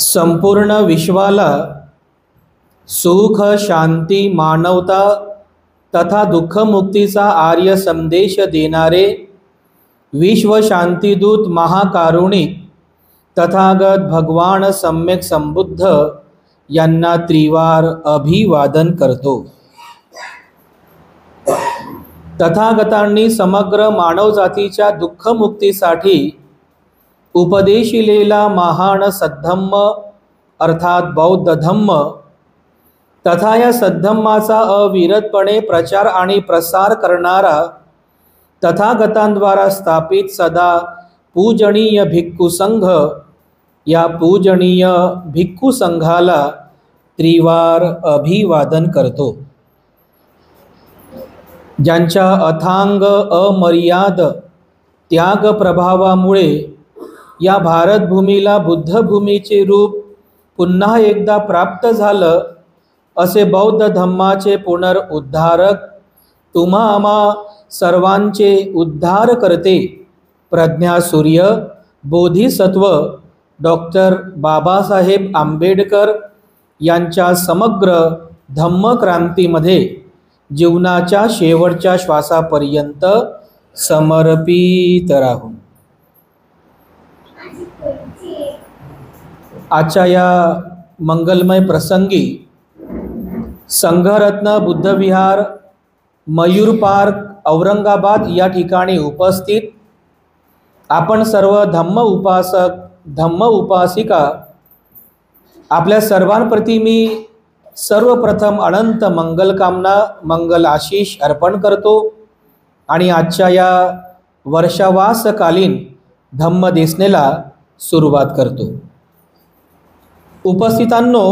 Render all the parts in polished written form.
संपूर्ण विश्वाला सुख, शांती, मानवता तथा दुःखमुक्तीचा आर्य संदेश देणारे विश्व शांतिदूत महाकारुणिक तथागत भगवान सम्यक संबुद्ध यांना त्रिवार अभिवादन करतो। तथागतांनी समग्र मानवजातीच्या दुःखमुक्तीसाठी उपदेशिलेला महान सद्धम्म अर्थात बौद्ध धम्म तथा या सद्धम्माचा अविरतपणे प्रचार आणि प्रसार करणारा तथागतांद्वारा स्थापित सदा पूजनीय भिक्खू संघ, या पूजनीय भिक्खू संघाला त्रिवार अभिवादन करतो। ज्यांच्या अथांग अमर्याद त्याग प्रभावामुळे या भारतभूमीला बुद्धभूमीचे रूप पुन्हा एकदा प्राप्त झालं, असे बौद्ध धम्माचे पुनरुद्धारक, तुम्हा आम्हा सर्वांचे उद्धार करते प्रज्ञासूर्य बोधिसत्व डॉक्टर बाबासाहेब आंबेडकर यांच्या समग्र धम्मक्रांतीमध्ये जीवनाच्या शेवटच्या श्वासापर्यंत समर्पित राहू। आजच्या या मंगलमय प्रसंगी संघरत्न बुद्धविहार मयूर पार्क औरंगाबाद या ठिकाणी उपस्थित आपण सर्व धम्म उपासक धम्म उपासिका आपल्या सर्वांप्रती मी सर्वप्रथम अनंत मंगलकामना मंगल आशीष अर्पण करतो आणि आजच्या या वर्षावासकालीन धम्मदेसनेला सुरुवात करतो। उपस्थितांनो,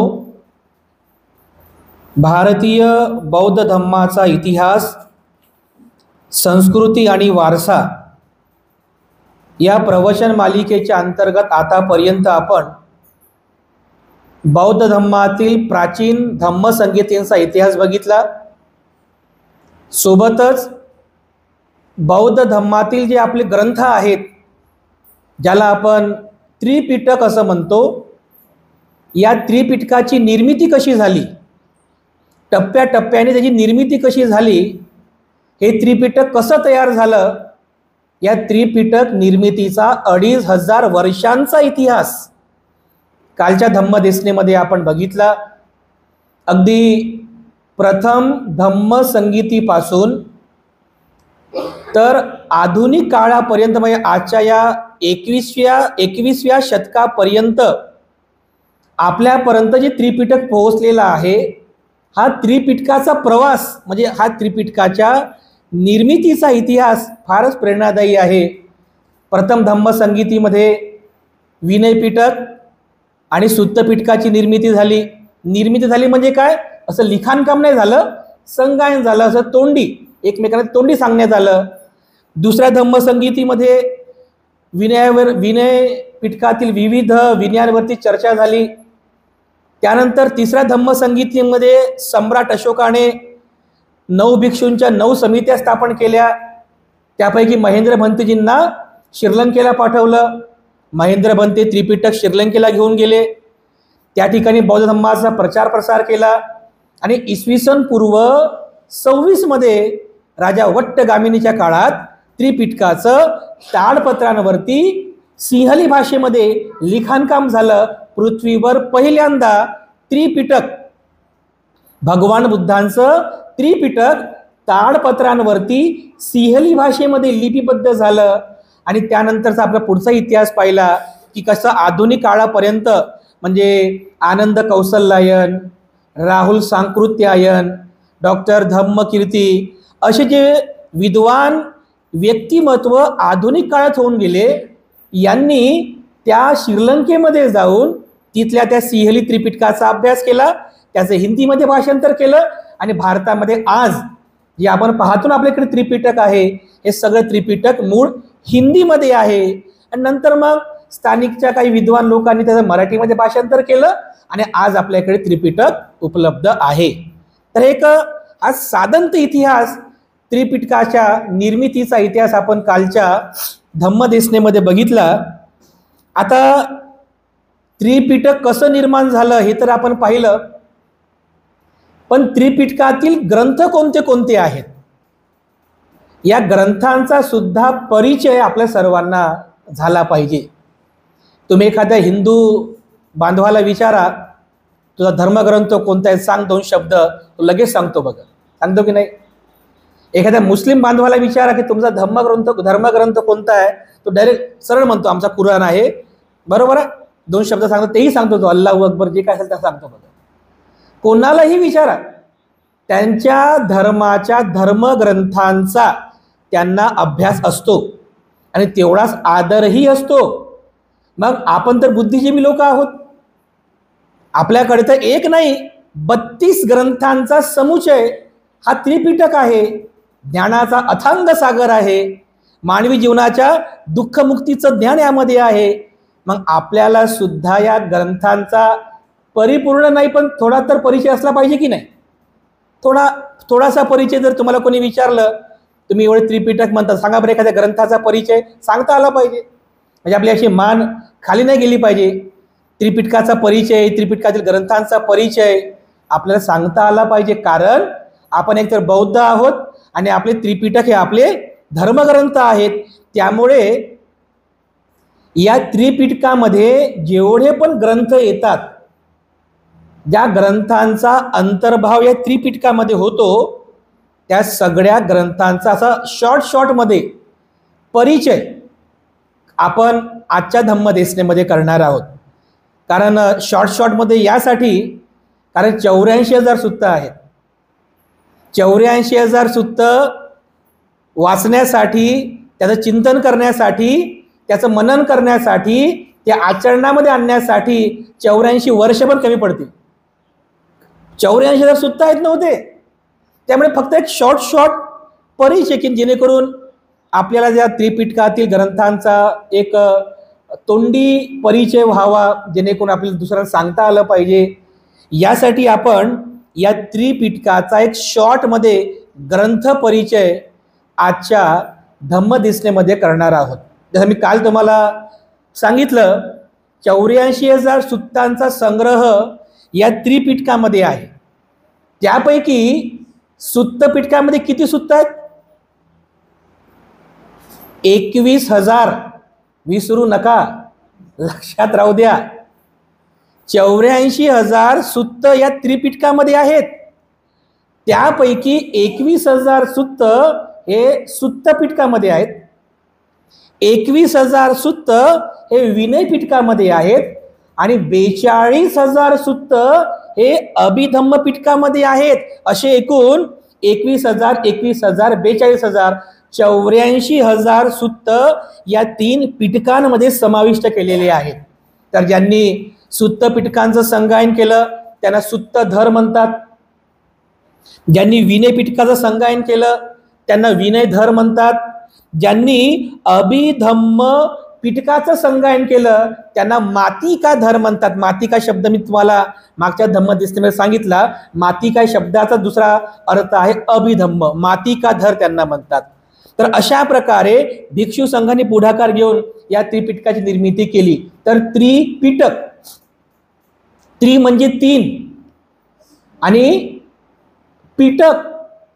भारतीय बौद्ध धम्माचा इतिहास, संस्कृती आणि वारसा या प्रवचन मालिकेच्या अंतर्गत आतापर्यंत आपण बौद्ध धम्मातील प्राचीन धम्मसंगीतींचा इतिहास बघितला। सोबतच बौद्ध धम्मातील जे आपले ग्रंथ आहेत, ज्याला आपण त्रिपिटक असं म्हणतो, या त्रिपिटकाची निर्मिती कशी झाली, टप्प्याटप्प्याने त्याची निर्मिती कशी झाली, हे त्रिपिटक कसं तयार झालं, या त्रिपिटक निर्मितीचा 2500 वर्षांचा इतिहास कालच्या धम्मदेसनेमध्ये आपण बघितला। अगदी प्रथम धम्मसंगीतीपासून तर आधुनिक काळापर्यंत, म्हणजे आजच्या या 21व्या शतकापर्यंत आपल्यापर्यंत जे त्रिपिटक पोहोचलेला आहे, हा त्रिपिटकाचा प्रवास म्हणजे हा त्रिपिटकाच्या निर्मितीचा इतिहास फारच प्रेरणादायी आहे। प्रथम धम्मसंगीतीमध्ये विनय पिटक आणि सुत्त पिटकाची निर्मिती झाली। निर्मिती झाली म्हणजे काय, असं लिखाणकाम नाही झालं, संगायन झालं, असं तोंडी एकमेकांना तोंडी सांगण्यात आलं। दुसऱ्या धम्मसंगीतीमध्ये विनय पिटकातील विविध विनयांवरती चर्चा झाली। त्यानंतर तिसऱ्या धम्मसंगीतीमध्ये सम्राट अशोकाने 9 भिक्षूंच्या 9 समित्या स्थापन केल्या। त्यापैकी महेंद्र भंतेजींना श्रीलंकेला पाठवलं। महेंद्र भंते त्रिपिटक श्रीलंकेला घेऊन गेले, त्या ठिकाणी बौद्ध धम्माचा प्रचार प्रसार केला आणि इसवी सन पूर्व 26 मध्ये राजा वट्टगामिनीच्या काळात त्रिपिटकाचं ताडपत्रांवरती सिंहली भाषेमध्ये लिखाणकाम झालं। पृथ्वीवर पहिल्यांदा त्रिपिटक, भगवान बुद्धांचं त्रिपिटक ताडपत्रांवरती सिंहली भाषेमध्ये लिपिबद्ध झालं। आणि त्यानंतरचा आपला पुढचा इतिहास पाहिला की कसं आधुनिक काळापर्यंत म्हणजे आनंद कौसल्यायन, राहुल सांकृत्यायन, डॉक्टर धम्मकीर्ती असे जे विद्वान व्यक्तिमत्व आधुनिक काळात होऊन गेले, यांनी त्या श्रीलंकेमध्ये जाऊन तिथल्या त्या सिंहली त्रिपिटकाचा अभ्यास केला, त्याचं हिंदीमध्ये भाषांतर केलं आणि भारतामध्ये आज जे आपण पाहतो ना आपल्याकडे त्रिपिटक आहे, हे सगळं त्रिपिटक मूळ हिंदीमध्ये आहे। आणि नंतर मग स्थानिकच्या काही विद्वान लोकांनी त्याचं मराठीमध्ये भाषांतर केलं आणि आज आपल्याकडे त्रिपिटक उपलब्ध आहे। तर एक हा साधंत इतिहास त्रिपिटकाच्या निर्मितीचा इतिहास आपण कालच्या धम्मदेसनेमध्ये बघितला। आता त्रिपिटक कसं निर्माण झालं हे तर आपण पाहिलं, पण त्रिपिटकातील ग्रंथ कोणते कोणते आहेत या ग्रंथांचा सुद्धा परिचय आपल्या सर्वांना झाला पाहिजे. तुम्ही एखाद्या हिंदू बांधवाला विचारा, तुझा धर्मग्रंथ कोणता आहे सांग, 2 शब्द, तो लगेच सांगतो. बघा, सांगतो की नाही? एखाद्या मुस्लिम बांधवाला विचारा की तुमचा धर्मग्रंथ कोणता आहे, तो डायरेक्ट सरळ म्हणतो आमचा कुराण आहे. बरोबर आहे, 2 शब्द सांगतो, तेही सांगतो तो अल्लाहू अकबर जे काय असेल ते सांगतो. बघा, कोणालाही विचारा, त्यांच्या धर्माच्या धर्मग्रंथांचा त्यांना अभ्यास असतो आणि तेवढाच आदरही असतो. मग आपण तर बुद्धिजीवी लोक आहोत, आपल्याकडे तर एक नाही 32 ग्रंथांचा समुच्चय हा त्रिपिटक आहे. ज्ञानाचा अथांग सागर आहे, मानवी जीवनाच्या दुःखमुक्तीचं ज्ञान यामध्ये आहे. मग आपल्याला सुद्धा या ग्रंथांचा परिपूर्ण नाही पण थोडा तर परिचय असला पाहिजे की नाही? थोडासा परिचय जर तुम्हाला कोणी विचारलं, तुम्ही एवढे त्रिपिटक म्हणता, सांगा बरं एखाद्या ग्रंथाचा परिचय सांगता आला पाहिजे, म्हणजे आपली अशी मान खाली नाही गेली पाहिजे. त्रिपिटकाचा परिचय, त्रिपिटकातील ग्रंथांचा परिचय आपल्याला सांगता आला पाहिजे, कारण आपण एकतर बौद्ध आहोत आणि आपले त्रिपिटक हे आपले धर्मग्रंथ आहेत. त्यामुळे या त्रिपिटकामध्ये जेवढे पण ग्रंथ येतात, ज्या ग्रंथांचा अंतर्भाव या त्रिपिटकामध्ये होतो, त्या सगळ्या ग्रंथांचा असा शॉर्टमध्ये परिचय आपण आजच्या धम्मदेसनेमध्ये करणार आहोत. कारण शॉर्टमध्ये यासाठी, कारण 84,000 सुत्त आहेत. 84,000 सुत्त वाचण्यासाठी, त्याचं चिंतन करण्यासाठी, त्याचं मनन करण्यासाठी, त्या आचरणामध्ये आणण्यासाठी 84 वर्ष पण कमी पडतील. 84,000 सुत्त आहेत नव्हते. त्यामुळे फक्त एक शॉर्ट परिचय, की जेणेकरून आपल्याला या त्रिपिटकातील ग्रंथांचा एक तोंडी परिचय व्हावा, जेणेकरून आपल्याला दुसऱ्यांना सांगता आलं पाहिजे. यासाठी आपण या त्रिपिटकाचा एक शॉर्टमध्ये ग्रंथ परिचय आजच्या धम्मदेसनेमध्ये करणार आहोत. जसं मी काल तुम्हाला सांगितलं, 84,000 सुत्तांचा संग्रह या त्रिपिटकामध्ये आहे. त्यापैकी सुत्तपिटकामध्ये किती सुत्त आहेत? 21,000. विसरू नका, लक्षात राहू द्या. 84,000 सुत्त या त्रिपिटकामध्ये आहेत. त्यापैकी 21,000 सुत्त हे सुत्तपिटकामध्ये आहेत, 21,000 सुत्त हे विनय पिटकामध्ये आहेत आणि 42,000 सुत्त हे अभिधम्म पिटकामध्ये आहेत. असे एकूण 21,000, 42,000 84,000 सुत्त या 3 पिटकांमध्ये समाविष्ट केलेले आहेत. तर ज्यांनी सुत्त पिटकांचं संगायन केलं त्यांना सुत्तधर म्हणतात. ज्यांनी विनय पिटकाचं संगायन केलं त्यांना विनयधर म्हणतात. ज्यांनी अभिधम्म पिटकाचं संगायन केलं त्यांना मातिकाधर म्हणतात. मातिका शब्द मी तुम्हाला मागच्या धम्मदेसनेमध्ये सांगितला. मातिका शब्दाचा दुसरा अर्थ आहे अभिधम्म, मातिकाधर त्यांना म्हणतात. तर अशा प्रकारे भिक्षू संघाने पुढाकार घेऊन या त्रिपिटकाची निर्मिती केली. तर त्रिपिटक, त्रि म्हणजे 3 आणि पिटक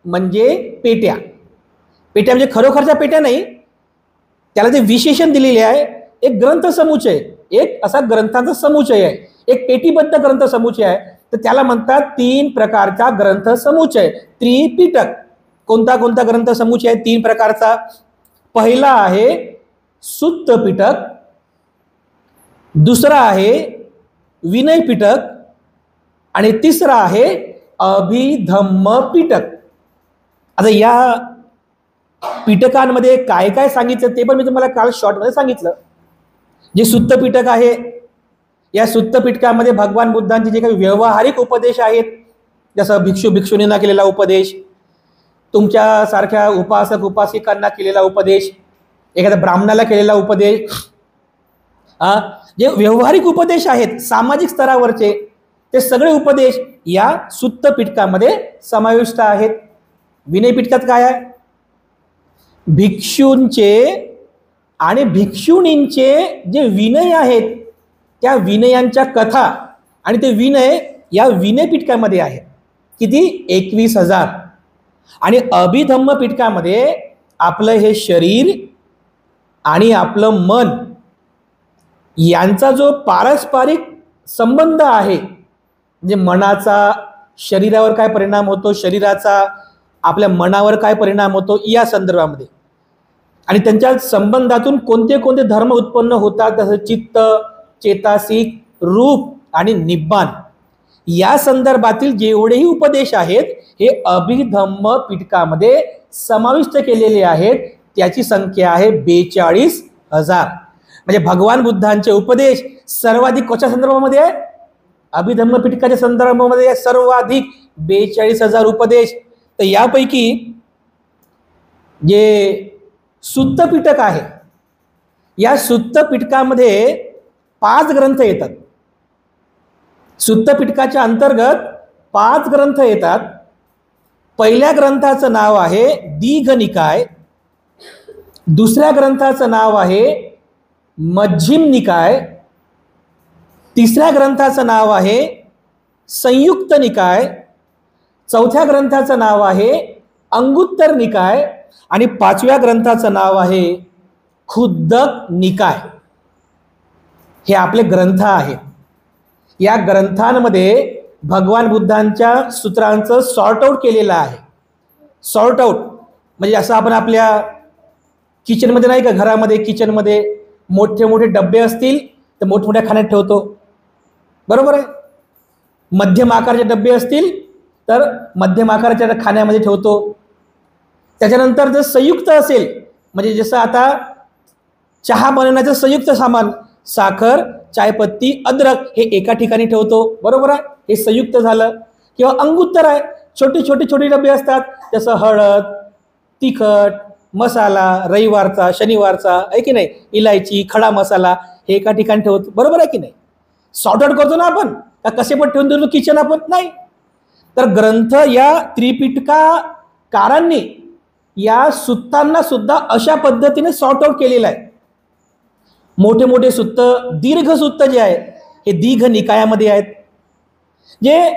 म्हणजे पेट्या. पेट्या म्हणजे खरोखरच्या पेट्या नाही, त्याला ते विशेषण दिलेले आहे. एक ग्रंथ समुच्चय, एक असा ग्रंथांचा समुच्चय आहे, एक पेटीबद्ध ग्रंथ समुच्चय आहे, तर त्याला म्हणतात 3 प्रकारचा ग्रंथ समुच्चय त्रिपिटक. कोणता कोणता ग्रंथ समुच्चय आहे 3 प्रकारचा? पहिला आहे सुत्त पिटक, दुसरा आहे विनय पिटक आणि तिसरा आहे अभिधम्म पिटक. आता या पिटकांमध्ये काय काय सांगितलं ते पण मी तुम्हाला काल शॉर्टमध्ये सांगितलं. जे सुत्त पिटक आहे, या सुत्त पिटकामध्ये भगवान बुद्धांचे जे काही व्यावहारिक उपदेश आहेत, जसं भिक्षू भिक्षुणींना केलेला उपदेश, तुमच्यासारख्या उपासक उपासिकांना केलेला उपदेश, एखाद्या ब्राह्मणाला केलेला उपदेश, जे व्यावहारिक उपदेश आहेत सामाजिक स्तरावरचे, ते सगळे उपदेश या सुत्त पिटकामध्ये समाविष्ट आहेत. विनय पिटकात काय आहे? भिक्षूंचे आणि भिक्षुणींचे जे विनय आहेत त्या विनयांच्या कथा आणि ते विनय या विनय पिटकामध्ये आहे. किती? 21,000. आणि अभिधम्म पिटकामध्ये आपलं हे शरीर आणि आपलं मन यांचा जो पारस्परिक संबंध आहे, म्हणजे मनाचा शरीरावर काय परिणाम होतो, शरीराचा आपल्या मनावर काय परिणाम होतो या संदर्भामध्ये, आणि त्यांच्या संबंधातून कोणते कोणते धर्म उत्पन्न होतात, जसं चित्त, चेतासिक, रूप आणि निब्बाण, या संदर्भातील जेवढेही उपदेश आहेत हे अभिधम्म पिटकामध्ये समाविष्ट केलेले आहेत. त्याची संख्या आहे 42,000. म्हणजे भगवान बुद्धांचे उपदेश सर्वाधिक कोणत्या संदर्भामध्ये आहे? अभिधम्म पिटकाच्या संदर्भामध्ये सर्वाधिक 42,000 उपदेश. तर यापैकी जे सुत्त पिटक आहे, या सुत्त पिटकामध्ये 5 ग्रंथ येतात. सुत्त पिटकाच्या अंतर्गत 5 ग्रंथ येतात. पहिल्या ग्रंथाचं नाव आहे दीघ निकाय, दुसऱ्या ग्रंथाचं नाव आहे मध्यम निकाय, तिसऱ्या ग्रंथाचं नाव आहे संयुक्त निकाय, चौथ्या ग्रंथाचं नाव आहे अंगुत्तर निकाय आणि 5व्या ग्रंथाचं नाव आहे खुद्दक निकाय. हे आपले ग्रंथ आहेत. या ग्रंथांमध्ये भगवान बुद्धांच्या सूत्रांचं सॉर्ट आउट केलेलं आहे. सॉर्ट आउट म्हणजे असं आपण आपल्या किचनमध्ये नाही का, घरामध्ये किचनमध्ये मोठे मोठे डबे असतील तर मोठमोठ्या खाण्यात ठेवतो, बरोबर आहे. मध्यम आकाराचे डबे असतील तर मध्यम आकाराच्या खाण्यामध्ये ठेवतो. त्याच्यानंतर जर संयुक्त असेल, म्हणजे जसं आता चहा बनवण्याचं संयुक्त सामान, साखर, चायपत्ती, अद्रक हे एका ठिकाणी ठेवतो, बरोबर आहे, हे संयुक्त झालं. किंवा अंगुत्तर आहे, छोटे छोटे छोटे डबे असतात, जसं हळद, तिखट, मसाला, रविवारचा, शनिवारचा आहे की नाही, इलायची, खडा मसाला हे एका ठिकाणी ठेवतो, बरोबर आहे की नाही. सॉर्ट आउट करतो ना आपण, का कसे पण ठेवून देतो किचन आपण, नाही. तर ग्रंथ या त्रिपिटकाकारांनी या सुत्तांना सुद्धा अशा पद्धतीने सॉर्ट आउट केलेलं आहे. मोठे मोठे सुत्त, दीर्घ सुत्त जे आहे हे दीघ निकायामध्ये आहेत. जे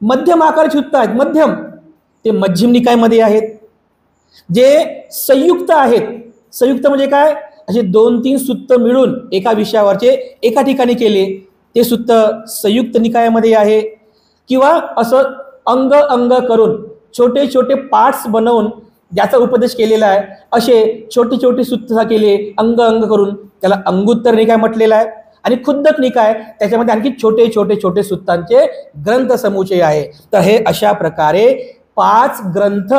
मध्यम आकाराचे सुत्त आहेत, मध्यम, ते मध्यम निकायामध्ये आहेत. जे संयुक्त आहेत, संयुक्त म्हणजे काय, असे 2-3 सुत्त मिळून एका विषयावरचे एका ठिकाणी केले, ते सुत्त संयुक्त निकायामध्ये आहे. किंवा असं अंग अंग करून छोटे छोटे पार्ट्स बनवून ज्याचा उपदेश केलेला आहे, असे छोटे छोटे सुत्त केले अंग अंग करून, त्याला अंगुत्तर निकाय म्हटलेला आहे. आणि खुद्दक निकाय, त्याच्यामध्ये आणखी छोटे छोटे छोटे सुत्तांचे ग्रंथ समुच्चय आहे. तर हे अशा प्रकारे 5 ग्रंथ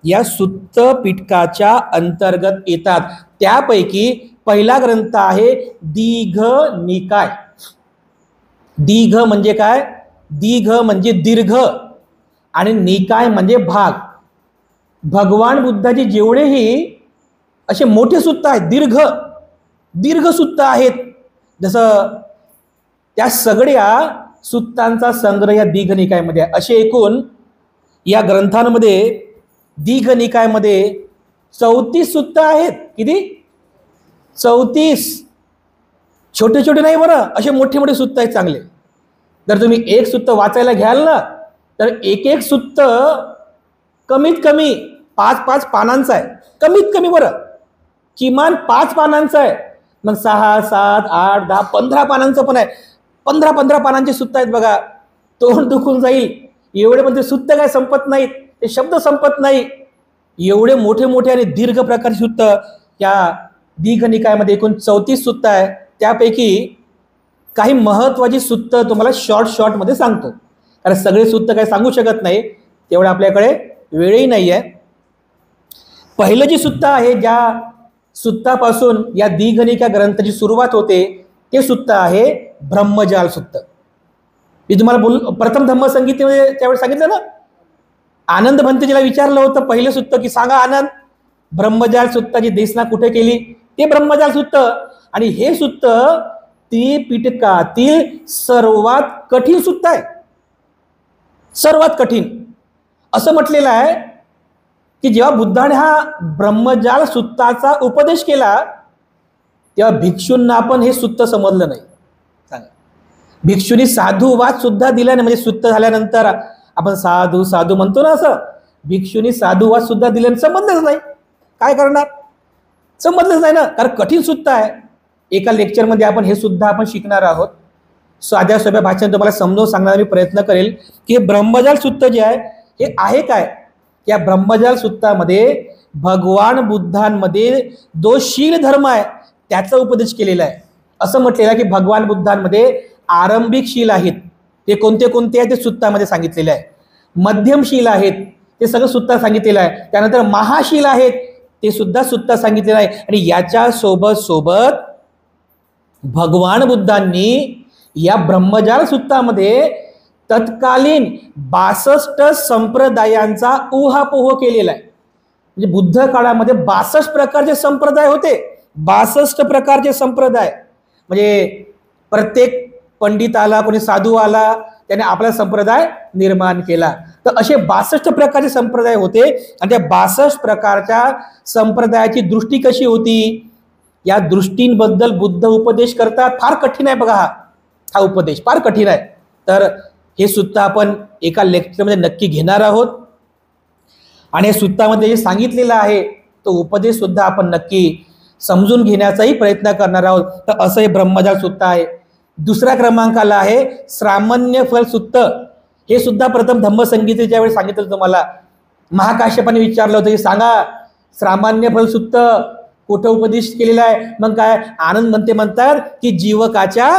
या सुत्त पिटकाच्या अंतर्गत येतात. त्यापैकी पहिला ग्रंथ आहे दीघ निकाय. दीघ म्हणजे काय? दीघ म्हणजे दीर्घ आणि निकाय म्हणजे भाग. भगवान बुद्धाचे जेवढेही असे मोठे सुत्त आहेत, दीर्घ दीर्घ सुत्त आहेत, जसं त्या सगळ्या सुत्तांचा संग्रह या दीघ निकायमध्ये आहे. असे एकूण या ग्रंथांमध्ये दीघ निकायमध्ये 34 सुत्त आहेत. किती? 34. छोटे छोटे नाही बरं, असे मोठे मोठे सुत्त आहेत चांगले. जर तुम्ही एक सुत्त वाचायला घ्याल ना, तर एक एक सुत्त कमीत कमी 5-5 पानांचा आहे, कमीत कमी बरं, किमान 5 पानांचा आहे. मग 6, 7, 8, 10, 15 पानांचं पण आहे. 15 पानांचे सुत्त आहेत बघा, तोंड दुखून जाईल एवढे. पण ते सुत्त काय संपत नाहीत, ते शब्द संपत नाही, एवढे मोठे मोठे आणि दीर्घ प्रकारचे सुत्त या दीघ निकायामध्ये एकूण 34 सुत्त आहे. त्यापैकी काही महत्त्वाची सुत्त तुम्हाला शॉर्ट मध्ये सांगतो, कारण सगळे सुत्त काही सांगू शकत नाही, तेवढं आपल्याकडे वेळही नाही आहे. पहिलं जे सुत्त आहे, ज्या सुत्तापासून या दीघ निकाय ग्रंथाची सुरुवात होते, ते सुत्त आहे ब्रह्मजाल सुत्त. मी तुम्हाला प्रथम धम्मसंगीतेमध्ये त्यावेळेस सांगितलं ना, आनंद भंतेजीला विचारलं होतं पहिलं सुत्त की सांगा आनंद, ब्रह्मजाल सुत्ताची देशना कुठे केली, ते ब्रह्मजाल सुत्त. आणि हे सुत्त त्रिपिटकातील सर्वात कठीण सुत्त आहे, सर्वात कठीण. असं म्हटलेलं आहे की जेव्हा बुद्धाने हा ब्रह्मजाल सुत्ताचा उपदेश केला, तेव्हा भिक्षूंना पण हे सुत्त समजलं नाही. सांगा, भिक्षुनी साधुवाद सुद्धा दिला नाही, म्हणजे सुत्त झाल्यानंतर आपण साधू साधू म्हणतो ना, असं भिक्षुनी साधुवाद सुद्धा दिल्याने संबंधच नाही. काय करणार, संबंधच नाही ना, कारण कठीण सुत्त आहे. एका लेक्चरमध्ये आपण हे सुद्धा आपण शिकणार आहोत. साध्या सोप्या भाषेने तुम्हाला समजावून सांगण्याचा मी प्रयत्न करेल की ब्रह्मजाल सुत्त जे आहे हे आहे काय. या ब्रह्मजाल सुत्तामध्ये भगवान बुद्धांमध्ये जो शील धर्म आहे त्याचा उपदेश केलेला आहे. असं म्हटलेलं आहे की भगवान बुद्धांमध्ये आरंभिक शील आहेत, ते कोणते कोणते आहे ते सुत्तामध्ये सांगितलेले आहे. मध्यमशील आहेत ते सगळं सुत्ता सांगितलेलं आहे. त्यानंतर महाशील आहेत ते सुद्धा सुत्ता सांगितलेलं आहे. आणि याच्या सोबत सोबत भगवान बुद्धांनी या ब्रह्मजाल सुत्तामध्ये तत्कालीन 62 संप्रदायांचा उहापोह केलेला आहे. म्हणजे बुद्ध काळामध्ये 62 प्रकारचे संप्रदाय होते. 62 प्रकारचे संप्रदाय, म्हणजे प्रत्येक पंडित आला, कोणी साधू आला, त्याने आपला संप्रदाय निर्माण केला. तर असे 62 प्रकारचे संप्रदाय होते. आणि त्या 62 प्रकारच्या संप्रदायाची दृष्टी कशी होती, या दृष्टींबद्दल बुद्ध उपदेश करतात. फार कठीण आहे बघा, हा उपदेश फार कठीण आहे. तर हे सुद्धा आपण एका लेक्चरमध्ये नक्की घेणार आहोत. आणि हे सुत्तामध्ये जे सांगितलेलं आहे तो उपदेश सुद्धा आपण नक्की समजून घेण्याचाही प्रयत्न करणार आहोत. तर असं हे ब्रह्मजाल सुत्त आहे. दुसऱ्या क्रमांकाला आहे श्रामण्य फल सुत्त. हे सुद्धा प्रथम धम्मसंगीतेच्या वेळी सांगितलं तुम्हाला. महाकाश्यपाने विचारलं होतं की सांगा श्रामान्य फल सुत्त कुठं उपदेश केलेला आहे. मग काय आनंद म्हणतात की जीवकाच्या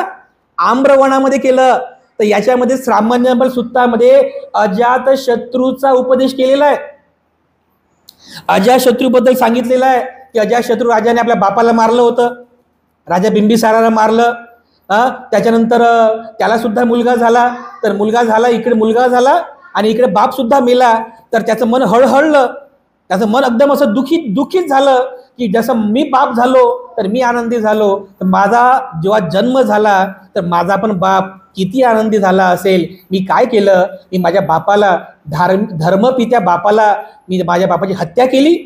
आम्रवनामध्ये केलं. तर याच्यामध्ये श्रामण्य फल सुत्तामध्ये अजात शत्रूचा उपदेश केलेला आहे. अजातशत्रूबद्दल सांगितलेलं आहे की अजातशत्रू राजाने आपल्या बापाला मारलं होतं, राजा बिंबिसाराला मारलं. त्याच्यानंतर त्याला सुद्धा मुलगा झाला, तर मुलगा झाला, इकडे मुलगा झाला आणि इकडे बाप सुद्धा मेला. तर त्याचं मन हळहळलं, त्याचं मन एकदम असं दुखीत झालं की जसं मी बाप झालो तर मी आनंदी झालो, तर माझा जेव्हा जन्म झाला तर माझा पण बाप किती आनंदी झाला असेल. मी काय केलं, मी माझ्या बापाला धर्मपित्या बापाला मी माझ्या बापाची हत्या केली.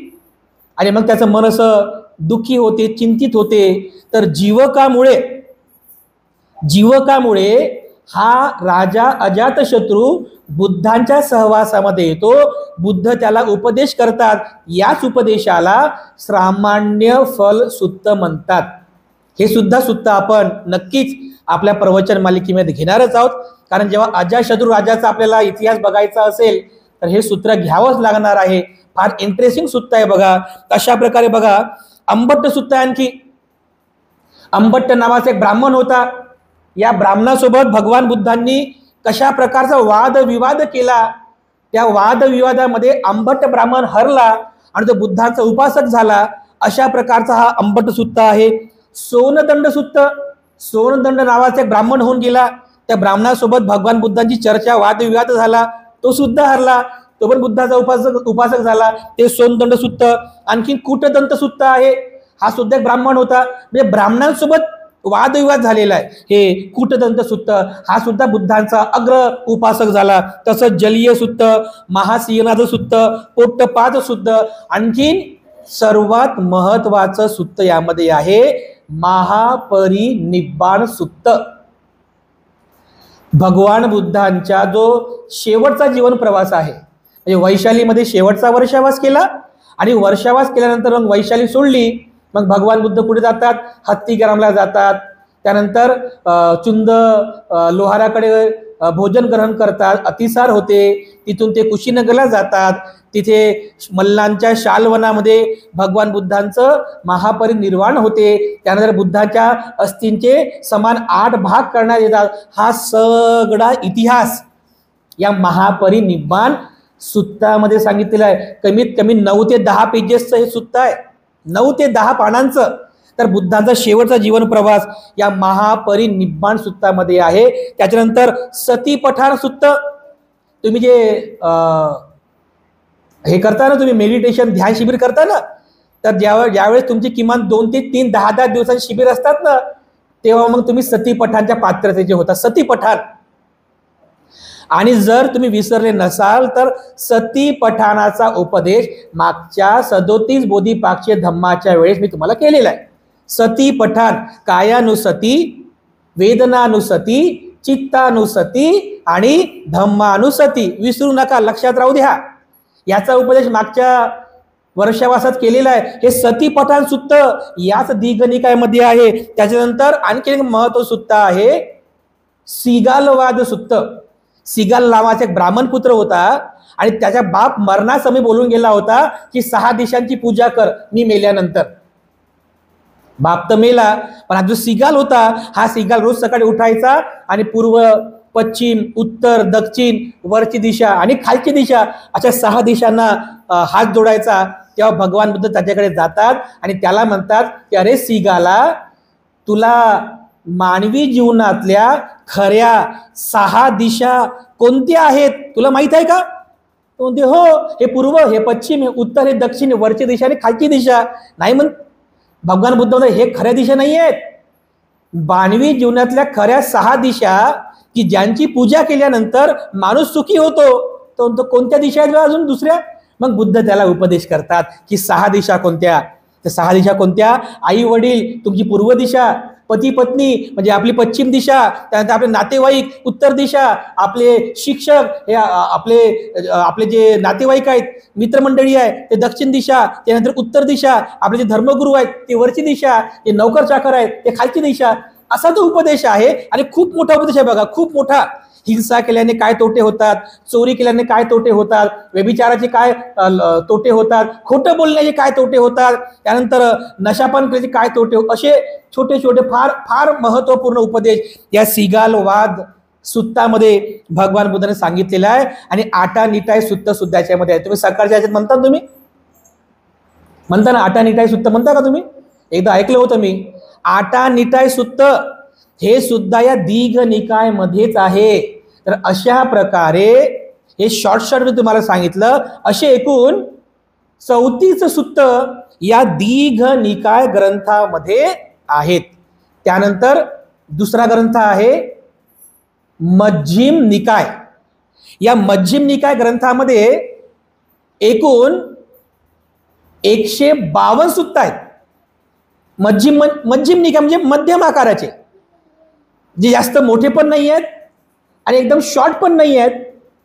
आणि मग त्याचं मन असं दुःखी होते, चिंतित होते. तर जीवकामुळे हा राजा अजातशत्रू बुद्धांच्या सहवासामध्ये येतो. बुद्ध त्याला उपदेश करतात. याच उपदेशाला श्रामान्य फल सुत्त म्हणतात. हे सुद्धा सुत्त आपण नक्कीच आपल्या प्रवचन मालिकेमध्ये घेणारच आहोत. कारण जेव्हा अजातशत्रू राजाचा आपल्याला इतिहास बघायचा असेल तर हे सूत्र घ्यावंच लागणार आहे. फार इंटरेस्टिंग सुत्त आहे बघा. अशा प्रकारे बघा अंबट्ट सुत्त आहे. आणखी अंबट्ट नावाचा एक ब्राह्मण होता. या ब्राह्मणासोबत भगवान बुद्धांनी कशा प्रकारचा वादविवाद केला. त्या वादविवादामध्ये अंबट्ट ब्राह्मण हरला आणि तो बुद्धांचा उपासक झाला. अशा प्रकारचा हा अंबट्ट सुत्त आहे. सोनदंड सुत्त, सोनदंड नावाचा एक ब्राह्मण होऊन गेला. त्या ब्राह्मणासोबत भगवान बुद्धांची चर्चा, वादविवाद झाला, तो सुद्धा हरला, तो पण बुद्धाचा उपासक झाला. ते सोनदंड सुत्त. आणखी कूटदंत सुत्त आहे. हा सुद्धा एक ब्राह्मण होता, म्हणजे ब्राह्मणांसोबत वादविवाद झालेला आहे. हे कूटदंत सुत्त. हा सुद्धा बुद्धांचा अग्र उपासक झाला. तसंच जलीय सुत्त, महासिंहनाथ सुत्त, पोट्टपाद सुत्त. आणखीन सर्वात महत्वाचं सुत्त यामध्ये आहे महापरिनिब्बाण सुत्त. भगवान बुद्धांचा जो शेवटचा जीवन प्रवास आहे, म्हणजे वैशालीमध्ये शेवटचा वर्षावास केला आणि वर्षावास केल्यानंतर मग वैशाली सोडली. मग भगवान बुद्ध कुठे जातात, हत्तीग्रामला जातात. त्यानंतर चुंद लोहाराकडे भोजन ग्रहण करतात, अतिसार होते. तिथून ते कुशीनगरला जातात. तिथे मल्लांच्या शालवनामध्ये भगवान बुद्धांचं महापरिनिर्वाण होते. त्यानंतर बुद्धाच्या अस्थींचे समान 8 भाग करण्यात येतात. हा सगळा इतिहास या महापरिनिब्बाण सुत्तामध्ये सांगितलेला आहे. कमीत कमी 9 ते 10 पेजेसचं हे सुत्त आहे, 9 ते 10 पानांचं. तर बुद्धांचा शेवटचा जीवन प्रवास या महापरिनिब्बाण सुत्तामध्ये आहे. त्याच्यानंतर सती पठार सुत्त. तुम्ही जे हे करता ना, तुम्ही मेडिटेशन ध्यान शिबिर करता ना, तर ज्यावेळेस तुमची किमान 2 ते 3 10 दिवसांचे शिबिर असतात ना, तेव्हा मग तुम्ही सती पठाणच्या पात्रतेचे होता. सती पठाण. आणि जर तुम्ही विसरले नसाल तर सती पठाणाचा उपदेश मागच्या 37 बोधिपाक्षीय धम्माच्या वेळेस मी तुम्हाला केलेला आहे. सती पठाण कायानुसती, वेदनानुसती, चित्तानुसती आणि धम्मानुसती विसरू नका, लक्षात राहू द्या. याचा उपदेश मागच्या वर्षावासात केलेला आहे. हे सतीपठाण सुत्त याच दीघनिकायमध्ये आहे. त्याच्यानंतर आणखी एक महत्व सुत्त आहे सिगालवाद सुत्त. सिगाल नावाचा एक ब्राह्मण पुत्र होता आणि त्याचा बाप मरणासमयी बोलून गेला होता की 6 दिशांची पूजा कर मी मेल्यानंतर. बाप तर मेला, पण हा जो सिगाल होता, हा सिगाल रोज सकाळी उठायचा आणि पूर्व, पश्चिम, उत्तर, दक्षिण, वरची दिशा आणि खालची दिशा अशा 6 दिशांना हात जोडायचा. तेव्हा भगवान बुद्ध त्याच्याकडे जातात आणि त्याला म्हणतात की अरे सिगाला, तुला मानवी जीवनातल्या खऱ्या 6 दिशा कोणत्या आहेत तुला माहित आहे का? कोणते? हो, हे पूर्व, हे पश्चिम, हे उत्तर, हे दक्षिण, वरची दिशा आणि खालची दिशा. नाही म्हण भगवान बुद्ध म्हणतात हे खऱ्या दिशा नाही आहेत. मानवी जीवनातल्या खऱ्या 6 दिशा की ज्यांची पूजा केल्यानंतर माणूस सुखी होतो, तो कोणत्या दिशा आहेत अजून दुसऱ्या? मग बुद्ध त्याला उपदेश करतात की 6 दिशा कोणत्या. तर 6 दिशा कोणत्या? आई वडील तुमची पूर्व दिशा, पती पत्नी म्हणजे आपली पश्चिम दिशा, त्यानंतर आपले नातेवाईक उत्तर दिशा, आपले शिक्षक हे आपले जे नातेवाईक आहेत, मित्रमंडळी आहे ते दक्षिण दिशा, त्यानंतर उत्तर दिशा, आपले जे धर्मगुरू आहेत ते वरची दिशा, जे नौकर चाकर आहेत ते खालची दिशा. असा तो उपदेश आहे आणि खूप मोठा उपदेश आहे बघा, खूप मोठा. हिंसा केल्याने काय तोटे होतात, चोरी केल्याने काय तोटे होतात, व्यभिचाराचे काय तोटे होतात, खोटं बोलण्याचे काय तोटे होतात, त्यानंतर नशापान केल्याचे काय तोटे होतात, असे छोटे छोटे फार फार महत्वपूर्ण उपदेश या सिगालवाद सुत्तामध्ये भगवान बुद्धाने सांगितलेला आहे. आणि आटा निटाय सुत्त सुद्धा याच्यामध्ये आहे. तुम्ही सकाळच्या याच्यात म्हणता, तुम्ही म्हणता ना आटा निटाय सुत्त म्हणता का तुम्ही? एकदा ऐकलं होतं मी. आटा निटाय सुत्त हे सुद्धा या दीघ निकाय मध्येच आहे. तर अशा प्रकारे हे शॉर्ट मी तुम्हाला सांगितलं, असे एकूण 34 सुत्त या दीघ निकाय ग्रंथामध्ये आहेत. त्यानंतर दुसरा ग्रंथ आहे मध्यम निकाय. या मध्यम निकाय ग्रंथामध्ये एकूण 152 सुत्त आहेत. मध्यम निकाय म्हणजे मध्यम आकाराचे, जे जास्त मोठे पण नाही आहेत आणि एकदम शॉर्ट पण नाही आहेत,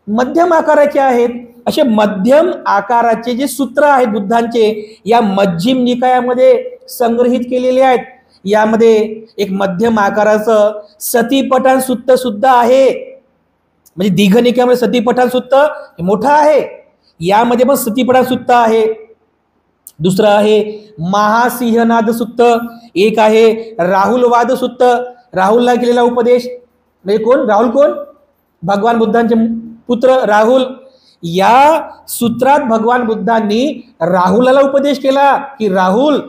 मध्यम आकाराचे आहेत. असे मध्यम आकाराचे जे सूत्र आहेत बुद्धांचे या मध्यम निकायामध्ये संग्रहित केलेले आहेत. यामध्ये एक मध्यम आकाराचं सतीपठाण सुत्त सुद्धा आहे. म्हणजे दीघ निकायामध्ये सतीपठाण सुत्त हे मोठं आहे, यामध्ये पण सतीपठाण सुत्त आहे. दुसरं आहे महासिंहनाद सुत्त, एक आहे राहुलवाद सुत्त, राहुलला केलेला उपदेश. म्हणजे कोण राहुल? कोण? भगवान बुद्धांचे पुत्र राहुल. या सूत्रात भगवान बुद्धांनी राहुलाला उपदेश केला की राहुल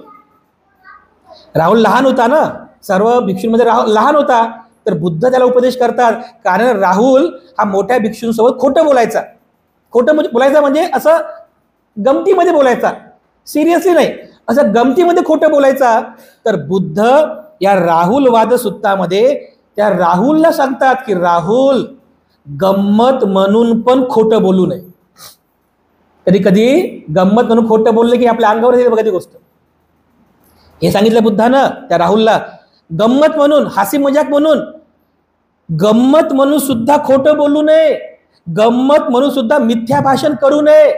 लहान होता ना, सर्व भिक्षूंमध्ये राहुल लहान होता, तर बुद्ध त्याला उपदेश करतात. कारण राहुल हा मोठ्या भिक्षूंसोबत खोटं बोलायचा. खोटं बोलायचा म्हणजे असं गमतीमध्ये बोलायचा, सिरियसली नाही, असं गमतीमध्ये खोटं बोलायचा. तर बुद्ध या राहुलवाद सुत्तामध्ये त्या राहुलला सांगतात की राहुल, गंमत म्हणून पण खोटं बोलू नये. कधी कधी गंमत म्हणून खोटं बोलले की आपल्या अंगावर येते बघा ती गोष्ट. हे सांगितलं बुद्धानं त्या राहुलला. गंमत म्हणून, हासी मजाक म्हणून, गंमत म्हणून सुद्धा खोटं बोलू नये, गंमत म्हणून सुद्धा मिथ्या भाषण करू नये.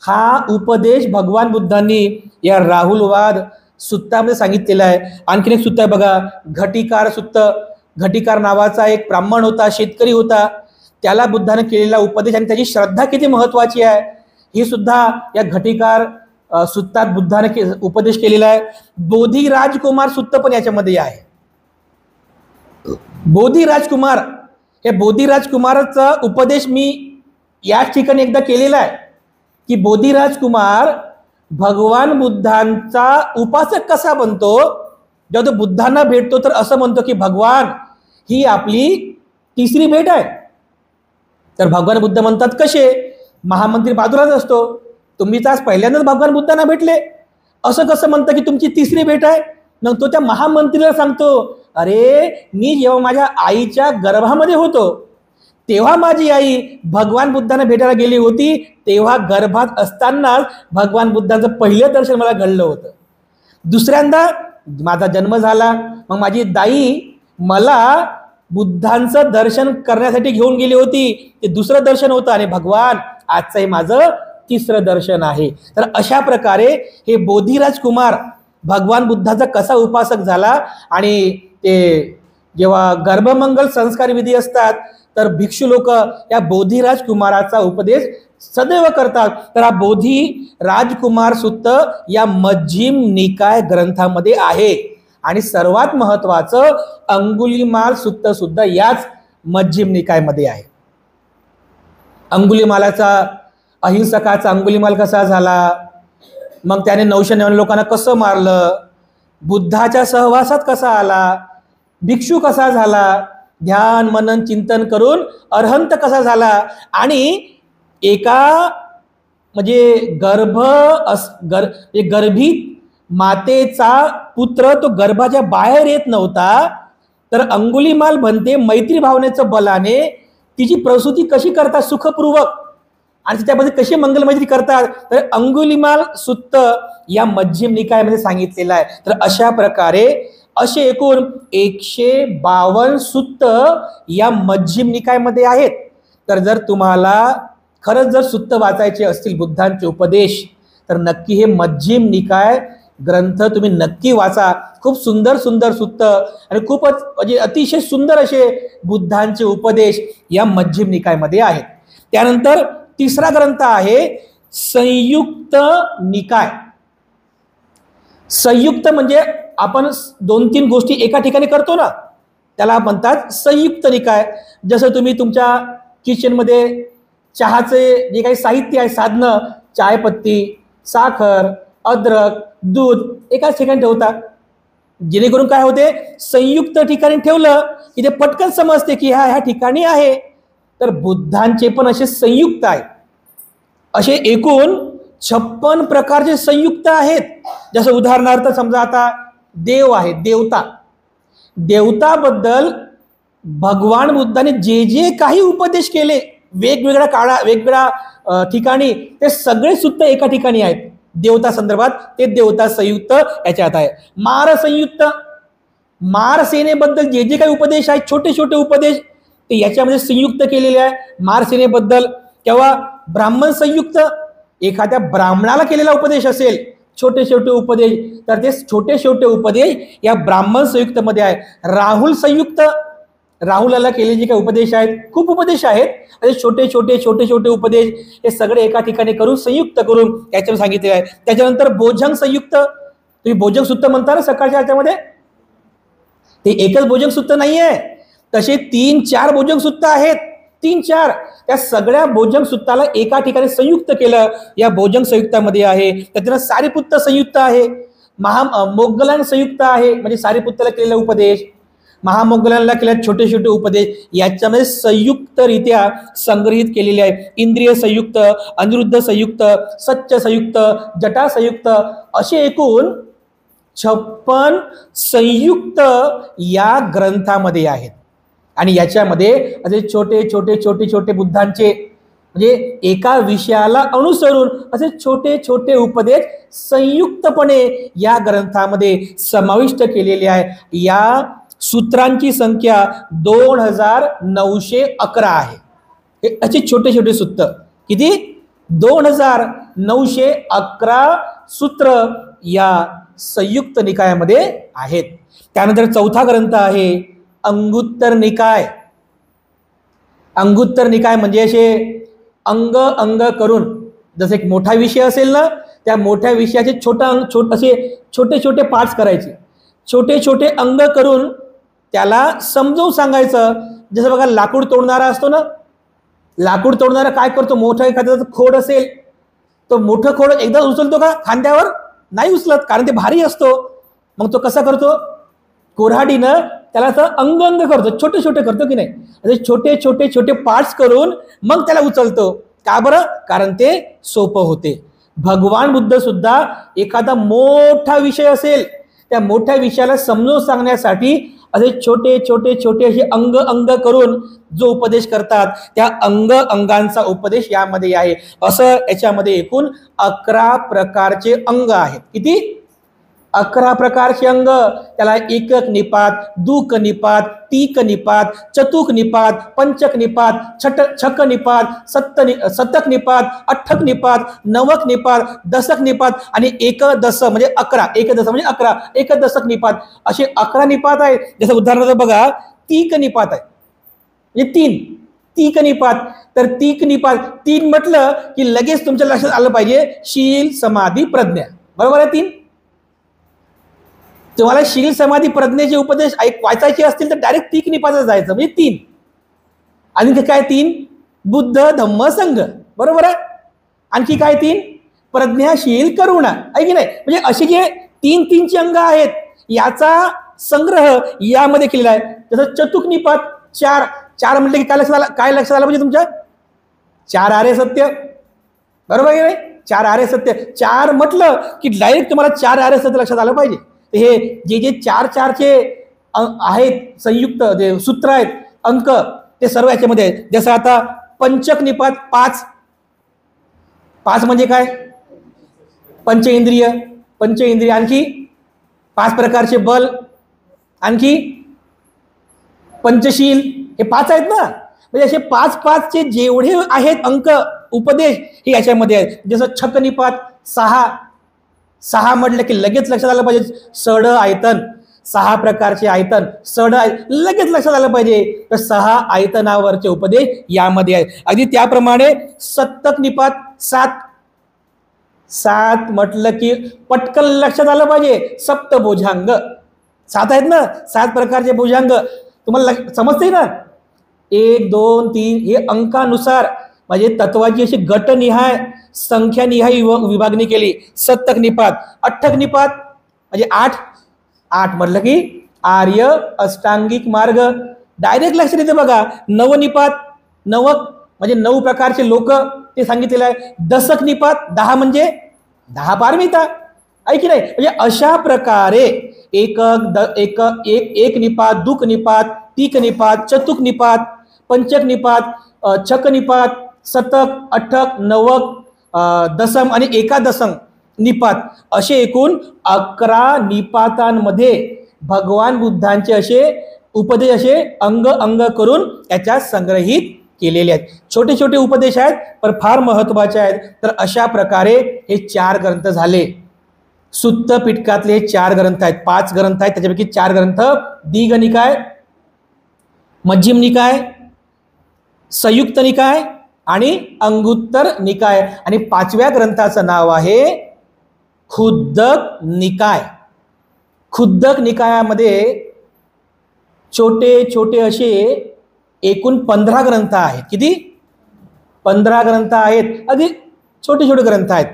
हा उपदेश भगवान बुद्धांनी या राहुलवाद सुत्तामध्ये सांगितलेला आहे. आणखीन एक सुत्त आहे बघा, घटिकार सुत्त. घटिकार नावाचा एक ब्राह्मण होता, शेतकरी होता. त्याला बुद्धाने केलेला उपदेश आणि त्याची श्रद्धा किती महत्वाची आहे ही सुद्धा या घटिकार सुत्तात बुद्धाने उपदेश केलेला आहे. बोधी राजकुमार सुत्त पण याच्यामध्ये आहे. बोधी राजकुमार, हे बोधी राजकुमाराचा उपदेश मी याच ठिकाणी एकदा केलेला आहे की बोधी राजकुमार भगवान बुद्धांचा उपासक कसा बनतो. जेव्हा तो बुद्धांना भेटतो तर असं म्हणतो की भगवान, ही आपली 3री भेट आहे. तर भगवान बुद्ध म्हणतात कसे? महामंत्री बाजूलाच असतो, तुम्ही तर आज पहिल्यांदाच भगवान बुद्धांना भेटले, असं कसं म्हणतं की तुमची 3री भेट आहे? मग तो त्या महामंत्रीला सांगतो, अरे मी जेव्हा माझ्या आईच्या गर्भामध्ये होतो तेव्हा माझी आई भगवान बुद्धांना भेटायला गेली होती, तेव्हा गर्भात असतानाच भगवान बुद्धांचं पहिलं दर्शन मला घडलं होतं. दुसऱ्यांदा माझा जन्म झाला, मग माझी दाई मला बुद्धांचं दर्शन करण्यासाठी घेऊन गेली होती, ते दुसरं दर्शन होतं आणि भगवान आजचं हे माझं तिसरं दर्शन आहे. तर अशा प्रकारे हे बोधिराज कुमार भगवान बुद्धाचा कसा उपासक झाला आणि ते जेव्हा गर्भमंगल संस्कार विधी असतात तर भिक्षू लोक या बोधिराज कुमाराचा उपदेश सदैव करतात. तर हा बोधी राजकुमार सुत्त या मध्यम निकाय ग्रंथामध्ये आहे आणि सर्वात महत्वाचं अंगुलीमाल सुत्त सुद्धा याच मध्यम निकायमध्ये आहे. अंगुलीमालाचा अहिंसकाचा अंगुलीमाल कसा झाला, मग त्याने 999 लोकांना कसं मारलं, बुद्धाच्या सहवासात कसा आला, भिक्षू कसा झाला, ध्यान मनन चिंतन करून अरहंत कसा झाला आणि एका म्हणजे गर्भित मातेचा पुत्र तो गर्भाच्या बाहेर येत नव्हता, तर अंगुलीमाल म्हणते मैत्री भावनेचं बलाने तिची प्रसूती कशी करतात सुखपूर्वक आणि त्यामध्ये कशी मंगलमैत्री करतात, तर अंगुलीमाल सुत्त या मध्यम निकायामध्ये सांगितलेलं आहे. तर अशा प्रकारे असे एकूण 152 सुत्त या मध्यम निकायमध्ये आहेत. तर जर तुम्हाला खरंच जर सुत्त वाचायचे असतील बुद्धांचे उपदेश तर नक्की हे मध्यम निकाय ग्रंथ तुम्ही नक्की वाचा. खूप सुंदर सुंदर सुत्त आणि खूपच म्हणजे अतिशय सुंदर असे बुद्धांचे उपदेश या मध्यम निकायमध्ये आहेत. त्यानंतर तिसरा ग्रंथ आहे संयुक्त निकाय. संयुक्त म्हणजे आपण 2-3 गोष्टी एका ठिकाणी करतो ना, त्याला म्हणतात संयुक्त निकाय. जसं तुम्ही तुमच्या किचनमध्ये चहाचे जे काही साहित्य आहे, साधनं, चायपत्ती, साखर, अद्रक, दूध एकाच ठिकाणी ठेवता, जेणेकरून काय होते संयुक्त ठिकाणी ठेवलं की ते पटकन समजते की ह्या ठिकाणी आहे. तर बुद्धांचे पण असे संयुक्त आहेत. असे एकूण 56 प्रकारचे संयुक्त आहेत. जसं उदाहरणार्थ समजा आता देव आहे, देवताबद्दल भगवान बुद्धाने जे जे काही उपदेश केले वेगवेगळ्या वेगवेगळ्या ठिकाणी, ते सगळे सुत्त एका ठिकाणी आहेत देवता संदर्भात. ते देवता संयुक्त याच्यात आहे. मार संयुक्त, मार सेनेबद्दल जे जे काही उपदेश आहेत छोटे छोटे उपदेश ते याच्यामध्ये संयुक्त केलेले आहे मार सेनेबद्दल. किंवा ब्राह्मण संयुक्त, एखाद्या ब्राह्मणाला केलेला उपदेश असेल छोटे छोटे उपदेश तर ते छोटे छोटे उपदेश या ब्राह्मण संयुक्त मध्ये आहे. राहुल संयुक्त, राहुलाला केलेले जे काही उपदेश आहेत, खूप उपदेश आहेत, छोटे छोटे छोटे छोटे उपदेश हे सगळे एका ठिकाणी करून संयुक्त करून याच्यावर सांगितले आहे. त्याच्यानंतर भोजन संयुक्त, तुम्ही भोजन सुत्त म्हणता ना सकाळच्या याच्यामध्ये, ते एकच भोजन सुत्त नाहीये, तसे 3-4 भोजन सुत्त आहेत. 3-4 त्या सगळ्या भोजन सुत्ताला एका ठिकाणी संयुक्त केलं या भोजन संयुक्तामध्ये आहे. त्याच्यानं सारीपुत्त संयुक्त आहे, मोगलान संयुक्त आहे, म्हणजे सारीपुत्ताला केलेला उपदेश, महामोगलांना केलेले छोटे छोटे उपदेश याच्यामध्ये संयुक्तरित्या संग्रहित केलेले आहे. इंद्रिय संयुक्त, अनिरुद्ध संयुक्त, सच्च संयुक्त, जटा संयुक्त असे एकूण 56 संयुक्त या ग्रंथामध्ये आहेत. आणि याच्यामध्ये असे छोटे छोटे छोटे छोटे बुद्धांचे म्हणजे एका विषयाला अनुसरून असे छोटे छोटे उपदेश संयुक्तपणे या ग्रंथामध्ये समाविष्ट केलेले आहे. या सूत्रांची संख्या 2911 आहे. हे असे छोटे छोटे सूत्र, किती 2911 सूत्र या संयुक्त निकायामध्ये आहेत. त्यानंतर चौथा ग्रंथ आहे अंगुत्तर निकाय. अंगुत्तर निकाय म्हणजे असे अंग अंग करून, जसे एक मोठा विषय असेल ना, त्या मोठ्या विषयाचे असे छोटे छोटे पार्ट्स करायचे, छोटे छोटे अंग करून त्याला समजावून सांगायचं. जसं बघा लाकूड तोडणारा असतो ना, लाकूड तोडणारा काय करतो, मोठं एखाद्याचं खोड असेल तो मोठं खोड एकदा उचलतो का खांद्यावर, नाही उचलत, कारण ते भारी असतो. मग तो कसा करतो, कोऱ्हाडीनं त्याला असं अंग अंग करतो, छोटे छोटे करतो की नाही, असे छोटे छोटे छोटे पार्ट्स करून मग त्याला उचलतो. का बरं, कारण ते सोपं होते. भगवान बुद्ध सुद्धा एखादा मोठा विषय असेल त्या मोठ्या विषयाला समजून सांगण्यासाठी असे छोटे छोटे छोटे असे अंग अंग करून जो उपदेश करतात त्या अंग अंगांचा उपदेश यामध्ये आहे. असं याच्यामध्ये एकूण 11 प्रकारचे अंग आहेत. किती 11 प्रकारचे अंग, त्याला एकक निपात, दुक निपात, तीक निपात, चतुक निपात, पंचक निपात, छक निपात, सतक निपात, अठ्ठक निपात, नवक निपात, दशक निपात आणि एकदश म्हणजे 11, एकदश म्हणजे 11, एकदशक निपात असे 11 निपात आहेत. जसं उदाहरणार्थ बघा, तीक निपात आहे म्हणजे 3, तीक निपात. तर तीक निपात 3 म्हटलं की लगेच तुमच्या लक्षात आलं पाहिजे शील समाधी प्रज्ञा, बरोबर आहे. 3 तुम्हाला शील समाधी प्रज्ञेचे उपदेश वाचायचे असतील तर डायरेक्ट तीक निपातच जायचं म्हणजे 3. आणि काय 3? बुद्ध धम्म संघ, बरोबर आहे. आणखी काय 3? प्रज्ञाशील करुणा, आहे की नाही. म्हणजे असे जे 3 अंग आहेत याचा संग्रह यामध्ये केलेला आहे. जसं चतुक निपात 4 म्हटलं की काय लक्षात आलं म्हणजे तुमच्या 4 आर्य सत्य, बरोबर आहे की नाही. 4 आर्य सत्य, 4 म्हटलं की डायरेक्ट तुम्हाला 4 आर्य सत्य लक्षात आलं पाहिजे. हे जे 4 आहेत संयुक्त जे सूत्र आहेत अंक ते सर्व याच्यामध्ये आहेत. जसं आता पंचक निपात 5 म्हणजे काय? पंचेंद्रिय, आणखी 5 प्रकारचे बल, आणखी पंचशील, हे 5 आहेत ना. म्हणजे असे 5 जेवढे आहेत अंक उपदेश हे याच्यामध्ये आहेत. जसं छक निपात 6 म्हटलं की लगेच लक्षात आलं पाहिजे सड आयतन, 6 प्रकारचे आयतन, लगेच लक्षात आलं पाहिजे. तर 6 आयतनावरचे उपदेश यामध्ये आहेत. अगदी त्याप्रमाणे सतक निपात 7 म्हटलं की पटकन लक्षात आलं पाहिजे सप्त भुजांग, 7 आहेत ना. 7 प्रकारचे भुजांग तुम्हाला समजते ना. 1, 2, 3 हे अंकानुसार म्हणजे तत्वाची अशी गटनिहाय संख्यानिहाय विभागणी केली. सतक निपात, अठ्ठक निपात म्हणजे 8 म्हटलं की आर्य अष्टांगिक मार्ग, डायरेक्ट लक्षात येते बघा. नवनिपात, नवक म्हणजे 9 प्रकारचे लोक ते सांगितलेलं आहे. दशक निपात 10 म्हणजे 10 पारमिता, आहे की नाही. म्हणजे अशा प्रकारे एक निपात, दुक निपात, तीक निपात, चतुक निपात, पंचक निपात, छक निपात, सतक, अठ्ठक, नवक, दशम आणि एकादशम निपात असे एकूण 11 निपातांमध्ये भगवान बुद्धांचे असे उपदेश असे अंग करून त्याच्यात संग्रहित केलेले आहेत. छोटे छोटे उपदेश आहेत पण फार महत्वाचे आहेत. तर अशा प्रकारे हे 4 ग्रंथ झाले. सुत्त पिटकातले 4 ग्रंथ आहेत. 5 ग्रंथ आहेत, त्याच्यापैकी 4 ग्रंथ दीघ निकाय, मध्यम निकाय, संयुक्त निकाय आणि अंगुत्तर निकाय. आणि 5व्या ग्रंथाचं नाव आहे खुद्दक निकाय. खुद्दक निकायामध्ये छोटे छोटे असे एकूण 15 ग्रंथ आहेत. किती? 15 ग्रंथ आहेत. अगदी छोटे छोटे ग्रंथ आहेत.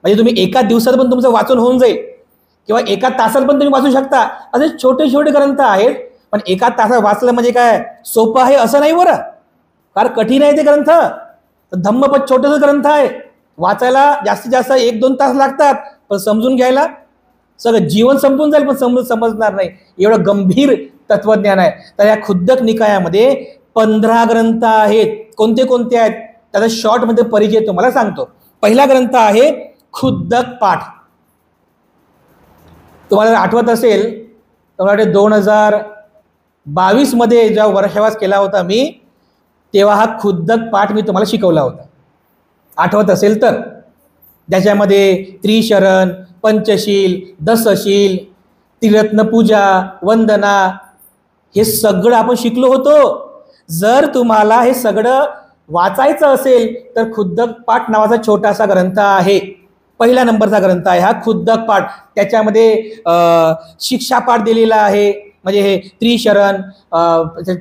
म्हणजे तुम्ही एका दिवसात पण तुमचं वाचन होऊन जाईल किंवा एका तासात पण तुम्ही वाचू शकता. असे छोटे छोटे ग्रंथ आहेत. पण एका तासात वाचलं म्हणजे काय सोपं आहे असं नाही बरं, फार कठीण आहे ते ग्रंथ. धम्मपद छोटंसं ग्रंथ आहे, वाचायला जास्तीत जास्त 1-2 तास लागतात, पण समजून घ्यायला सगळं जीवन संपून जाईल पण समजणार नाही, एवढं गंभीर तत्वज्ञान आहे. तर या खुद्दक निकायामध्ये 15 ग्रंथ आहेत. कोणते कोणते आहेत त्याचा शॉर्टमध्ये परिचय तुम्हाला सांगतो. पहिला ग्रंथ आहे खुद्दक पाठ. तुम्हाला आठवत असेल तर 2022 मध्ये जेव्हा वर्षावास केला होता मी, तेव्हा हा खुद्दक पाठ मी तुम्हाला शिकवला होता, आठवत असेल तर. ज्याच्यामध्ये त्रिशरण, पंचशील, दशशील, त्रिरत्न पूजा, वंदना हे सगळं आपण शिकलो होतो. जर तुम्हाला हे सगळं वाचायचं असेल तर खुद्दक पाठ नावाचा छोटासा ग्रंथ आहे, पहिल्या नंबरचा ग्रंथ आहे हा खुद्दक पाठ. त्याच्यामध्ये शिक्षापाठ दिलेला आहे, म्हणजे हे त्रिशरण,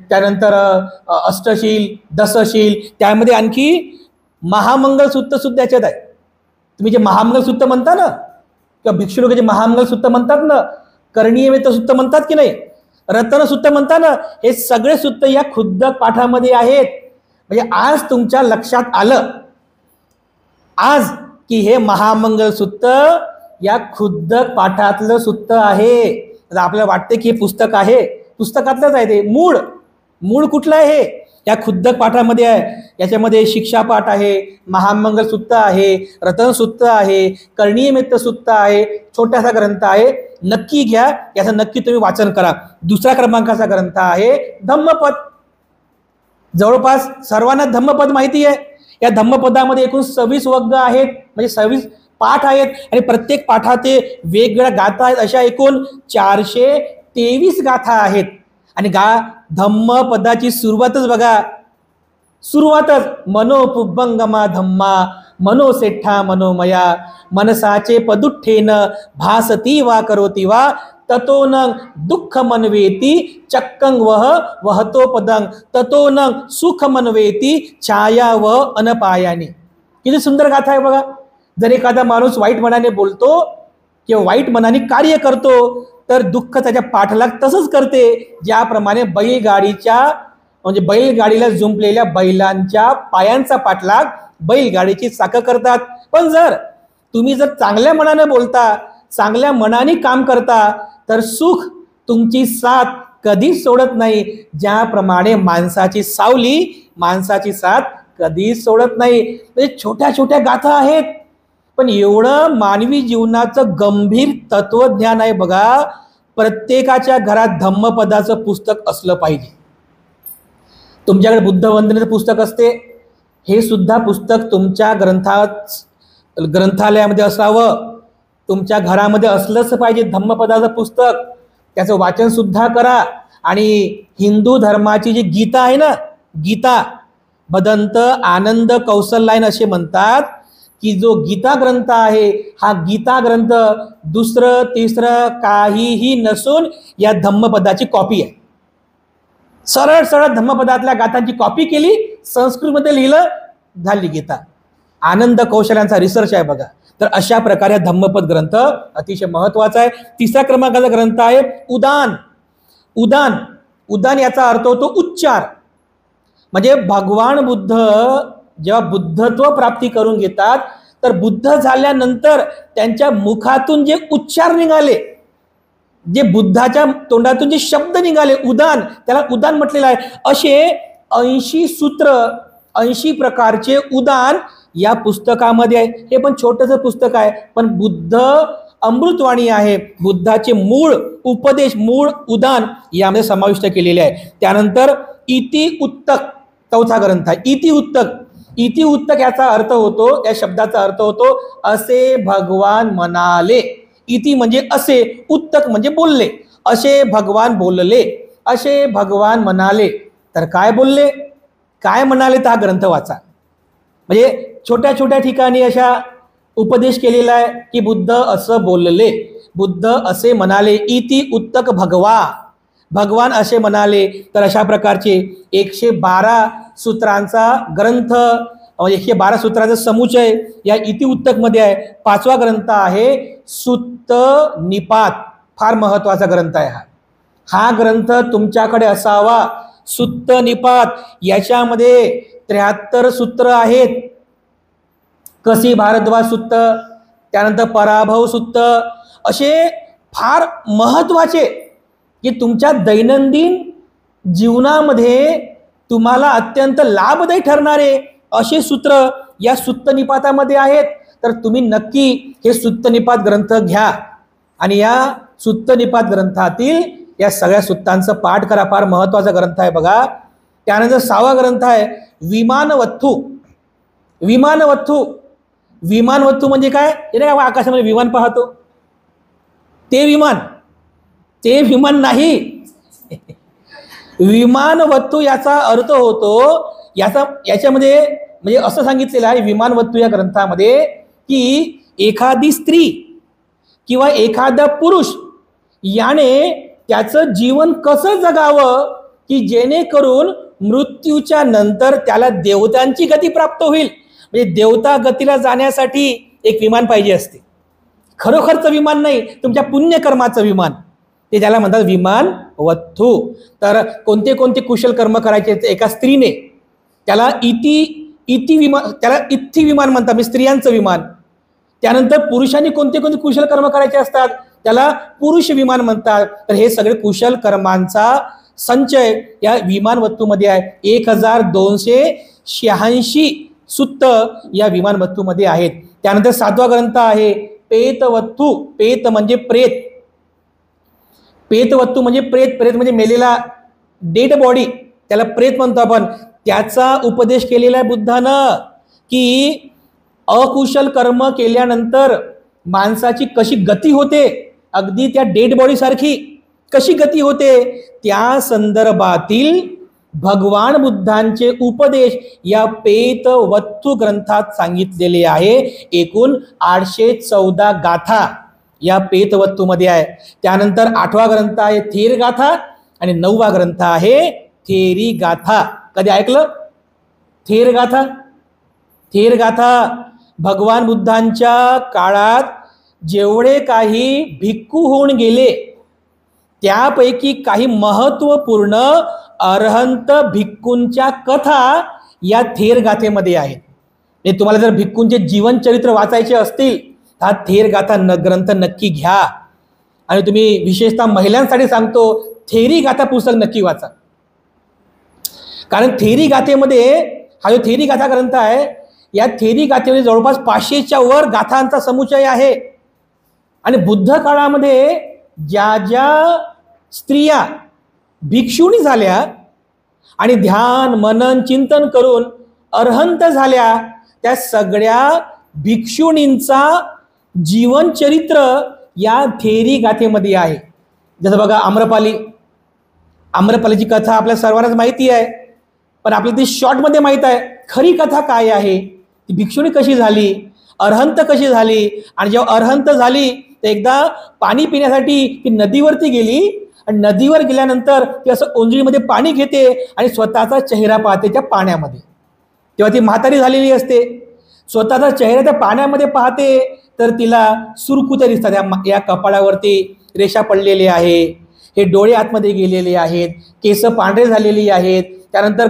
त्यानंतर अष्टशील, दशशील, त्यामध्ये आणखी महामंगल सूत्र सुद्धा याच्यात आहे. तुम्ही जे महामंगल सूत्र म्हणता ना किंवा भिक्षू लोक जे महामंगल सूत्र म्हणतात ना, कर्णीयमेत सूत्र म्हणतात की नाही, रतन सूत्र म्हणतात ना, हे सगळे सूत्र या खुद्दक पाठामध्ये आहेत. म्हणजे आज तुमच्या लक्षात आलं आज की हे महामंगल सूत्र या खुद्दक पाठातलं सूत्र आहे. आपल्याला वाटते की हे पुस्तक आहे, पुस्तकातलंच आहे ते. मूळ कुठलं आहे? या खुद्दक पाठामध्ये आहे. याच्यामध्ये शिक्षापाठ आहे, महामंगल सुत्त आहे, रतनसुत्त आहे, कर्णीयमित्त सुत्त आहे, छोटासा ग्रंथ आहे, नक्की घ्या, याचं नक्की तुम्ही वाचन करा. दुसऱ्या क्रमांकाचा ग्रंथ आहे धम्मपद. जवळपास सर्वांना धम्मपद माहिती आहे. या धम्मपदामध्ये एकूण 26 वग्ग आहेत, म्हणजे 26 पाठ आहेत आणि प्रत्येक पाठात वेगवेगळ्या गाथा आहेत. अशा एकूण 423 गाथा आहेत. आणि धम्मपदाची सुरुवातच बघा, सुरुवातच मनोपुब्बंगमा धम्मा मनोसेठा मनोमया मनसाचे पदुठ्ठेन भासती वा करोती वा ततो न दुःख मनवेती चक्कं वहतो पदं ततो न सुख मनवेती छाया व अनपायाने. किती सुंदर गाथा आहे बघा. जर एखादा माणूस वाईट मनाने बोलतो किंवा वाईट मनाने कार्य करतो तर दुःख त्याच्या पाठलाग तसंच करते, ज्याप्रमाणे बैलगाडीच्या म्हणजे बैलगाडीला जुंपलेल्या बैलांच्या पायांचा पाठलाग बैलगाडीची चाकं करतात. पण जर तुम्ही जर चांगल्या मनाने बोलता, चांगल्या मनाने काम करता तर सुख तुमची साथ कधीच सोडत नाही, ज्याप्रमाणे माणसाची सावली माणसाची साथ कधीच सोडत नाही. म्हणजे छोट्या छोट्या गाथा आहेत, पण एवढं मानवी जीवनाचं गंभीर तत्वज्ञान आहे बघा. प्रत्येकाच्या घरात धम्मपदाचं पुस्तक असलं पाहिजे. तुमच्याकडे बुद्धवंदनेचं पुस्तक असते, हे सुद्धा पुस्तक तुमच्या ग्रंथालयामध्ये असावं, तुमच्या घरामध्ये असलंच पाहिजे धम्मपदाचं पुस्तक. त्याचं वाचन सुद्धा करा. आणि हिंदू धर्माची जी गीता आहे ना, गीता भदंत आनंद कौशल्यायन असे म्हणतात की जो गीता ग्रंथ आहे हा गीता ग्रंथ दुसरं तिसरं काहीही नसून या धम्मपदाची कॉपी आहे. सरळ सरळ धम्मपदातल्या गाथांची कॉपी केली, संस्कृतमध्ये लिहिलं, झाली गीता. आनंद कौशल्यांचा रिसर्च आहे बघा. तर अशा प्रकारे धम्मपद ग्रंथ अतिशय महत्वाचा आहे. तिसऱ्या क्रमांकाचा ग्रंथ आहे उदान. उदान उदान याचा अर्थ होतो उच्चार. म्हणजे भगवान बुद्ध जेव्हा बुद्धत्व प्राप्ती करून घेतात तर बुद्ध झाल्यानंतर त्यांच्या मुखातून जे उच्चार निघाले, जे बुद्धाच्या तोंडातून जे शब्द निघाले, उदान, त्याला उदान म्हटलेलं आहे. असे 80 सूत्र 80 प्रकारचे उदान या पुस्तकामध्ये आहे. हे पण छोटंसं पुस्तक आहे, पण बुद्ध अमृतवाणी आहे. बुद्धाचे मूळ उपदेश, मूळ उदान यामध्ये समाविष्ट केलेले आहे. त्यानंतर इति उत्तक चौथा ग्रंथ आहे. इति उत्तक. इति उत्तक याचा अर्थ होतो, या शब्दाचा अर्थ होतो असे भगवान म्हणाले. इति म्हणजे असे, उत्तक म्हणजे बोलले. असे भगवान बोलले, असे भगवान म्हणाले. तर काय बोलले, काय म्हणाले, तर हा ग्रंथ वाचा. म्हणजे छोट्या छोट्या ठिकाणी अशा उपदेश केलेला आहे की बुद्ध असं बोलले, बुद्ध असे म्हणाले. इति उत्तक भगवा, भगवान असे म्हणाले. तर अशा प्रकारचे 112 सूत्रांचा ग्रंथ, 112 सूत्रांचा समुच्चय या इति उत्तक मध्ये आहे. 5वा ग्रंथ आहे सुत्त निपात. फार महत्वाचा ग्रंथ आहे हा ग्रंथ तुमच्याकडे असावा. सुत्त निपात याच्यामध्ये 73 सूत्र आहेत. कसी भारद्वाज सुत्त, त्यानंतर पराभव सुत्त, असे फार महत्वाचे की तुमच्या दैनंदिन जीवनामध्ये तुम्हाला अत्यंत लाभदायी ठरणारे असे सूत्र या सुत्तनिपातामध्ये आहेत. तर तुम्ही नक्की हे सुत्तनिपात ग्रंथ घ्या आणि या सुत्तनिपात ग्रंथातील या सगळ्या सुत्तांचं पाठ करा. फार महत्वाचा ग्रंथ आहे बघा. त्यानंतर 6वा ग्रंथ आहे विमानवत्थू. विमानवत्थू, विमानवत्थू म्हणजे काय, हे नाही आकाशामध्ये विमान पाहतो ते विमान, ते विमान नाही. विमानवत्थू याचा अर्थ होतो, याच्यामध्ये म्हणजे असं सांगितलेलं आहे विमानवत्थू या ग्रंथामध्ये की एखादी स्त्री किंवा एखादा पुरुष याने त्याचं जीवन कसं जगावं की जेणेकरून मृत्यूच्या नंतर त्याला देवतांची गती प्राप्त होईल. म्हणजे देवता गतीला जाण्यासाठी एक विमान पाहिजे असते. खरोखरचं विमान नाही, तुमच्या पुण्यकर्माचं विमान, ते ज्याला म्हणतात विमानवत्थू. तर कोणते कोणते कुशल कर्म करायचे एका स्त्रीने, त्याला इति विमान, त्याला इत्थी विमान म्हणतात, म्हणजे स्त्रियांचं विमान. त्यानंतर पुरुषांनी कोणते कोणते कुशल कर्म करायचे असतात त्याला पुरुष विमान म्हणतात. तर हे सगळे कुशल कर्मांचा संचय या विमानवत्तूमध्ये आहे. 1200 86 सुत्त या विमानवस्तूमध्ये आहेत. त्यानंतर 7वा ग्रंथ आहे पेतवत्तू. पेत म्हणजे प्रेत, पेतवत्तू म्हणजे प्रेत, प्रेत म्हणजे मेलेला डेड बॉडी, त्याला प्रेत म्हणतो आपण. त्याचा उपदेश केलेला आहे बुद्धानं की अकुशल कर्म केल्यानंतर माणसाची कशी गती होते, अगदी त्या डेड बॉडी सारखी कशी गती होते, त्या संदर्भातील भगवान बुद्धांचे उपदेश या पेतवत्तू ग्रंथात सांगितलेले आहे. एकूण 814 गाथा या पेतवत्तूमध्ये आहे. त्यानंतर 8वा ग्रंथ आहे थेर गाथा आणि 9वा ग्रंथ आहे थेरी गाथा. कधी ऐकलं थेर गाथा? थेर गाथा भगवान बुद्धांच्या काळात जेवढे काही भिक्खू होऊन गेले त्यापैकी काही महत्वपूर्ण अरहंत भिक्खूंच्या कथा या थेर गाथेमध्ये आहेत. तुम्हाला जर भिक्खूंचे जीवनचरित्र वाचायचे असतील तर हा थेर गाथा ग्रंथ नक्की घ्या. आणि तुम्ही विशेषतः महिलांसाठी सांगतो थेरी गाथा पुस्तक नक्की वाचा. कारण थेरी गाथेमध्ये, हा जो थेरी गाथा ग्रंथ आहे, या थेरी गाथेमध्ये जवळपास 500च्या वर गाथांचा समुच्चय आहे. आणि बुद्ध काळामध्ये ज्या ज्या स्त्रिया भिक्षुणी झाल्या आणि ध्यान मनन चिंतन करून अरहंत झाल्या, त्या सगळ्या भिक्षुणींचा जीवनचरित्र या थेरी गाथेमध्ये आहे. जसं बघा आम्रपाली, आम्रपालीची कथा आपल्या सर्वांनाच माहिती आहे, पण आपल्याला ती शॉर्टमध्ये माहीत आहे. खरी कथा काय आहे, ती भिक्षुणी कशी झाली, अरहंत कशी झाली, आणि जेव्हा अरहंत झाली तर एकदा पाणी पिण्यासाठी ती नदीवरती गेली आणि नदीवर गेल्यानंतर ती असं ओंजळीमध्ये पाणी घेते आणि स्वतःचा चेहरा पाहते त्या पाण्यामध्ये. तेव्हा ती म्हातारी झालेली असते, स्वतःचा चेहरा त्या पाण्यामध्ये पाहते तर तिला सुरकुत्या दिसतात. या कपाळावरती रेषा पडलेले आहे, हे डोळे आतमध्ये गेलेले आहेत, केस पांढरे झालेली आहेत, त्यानंतर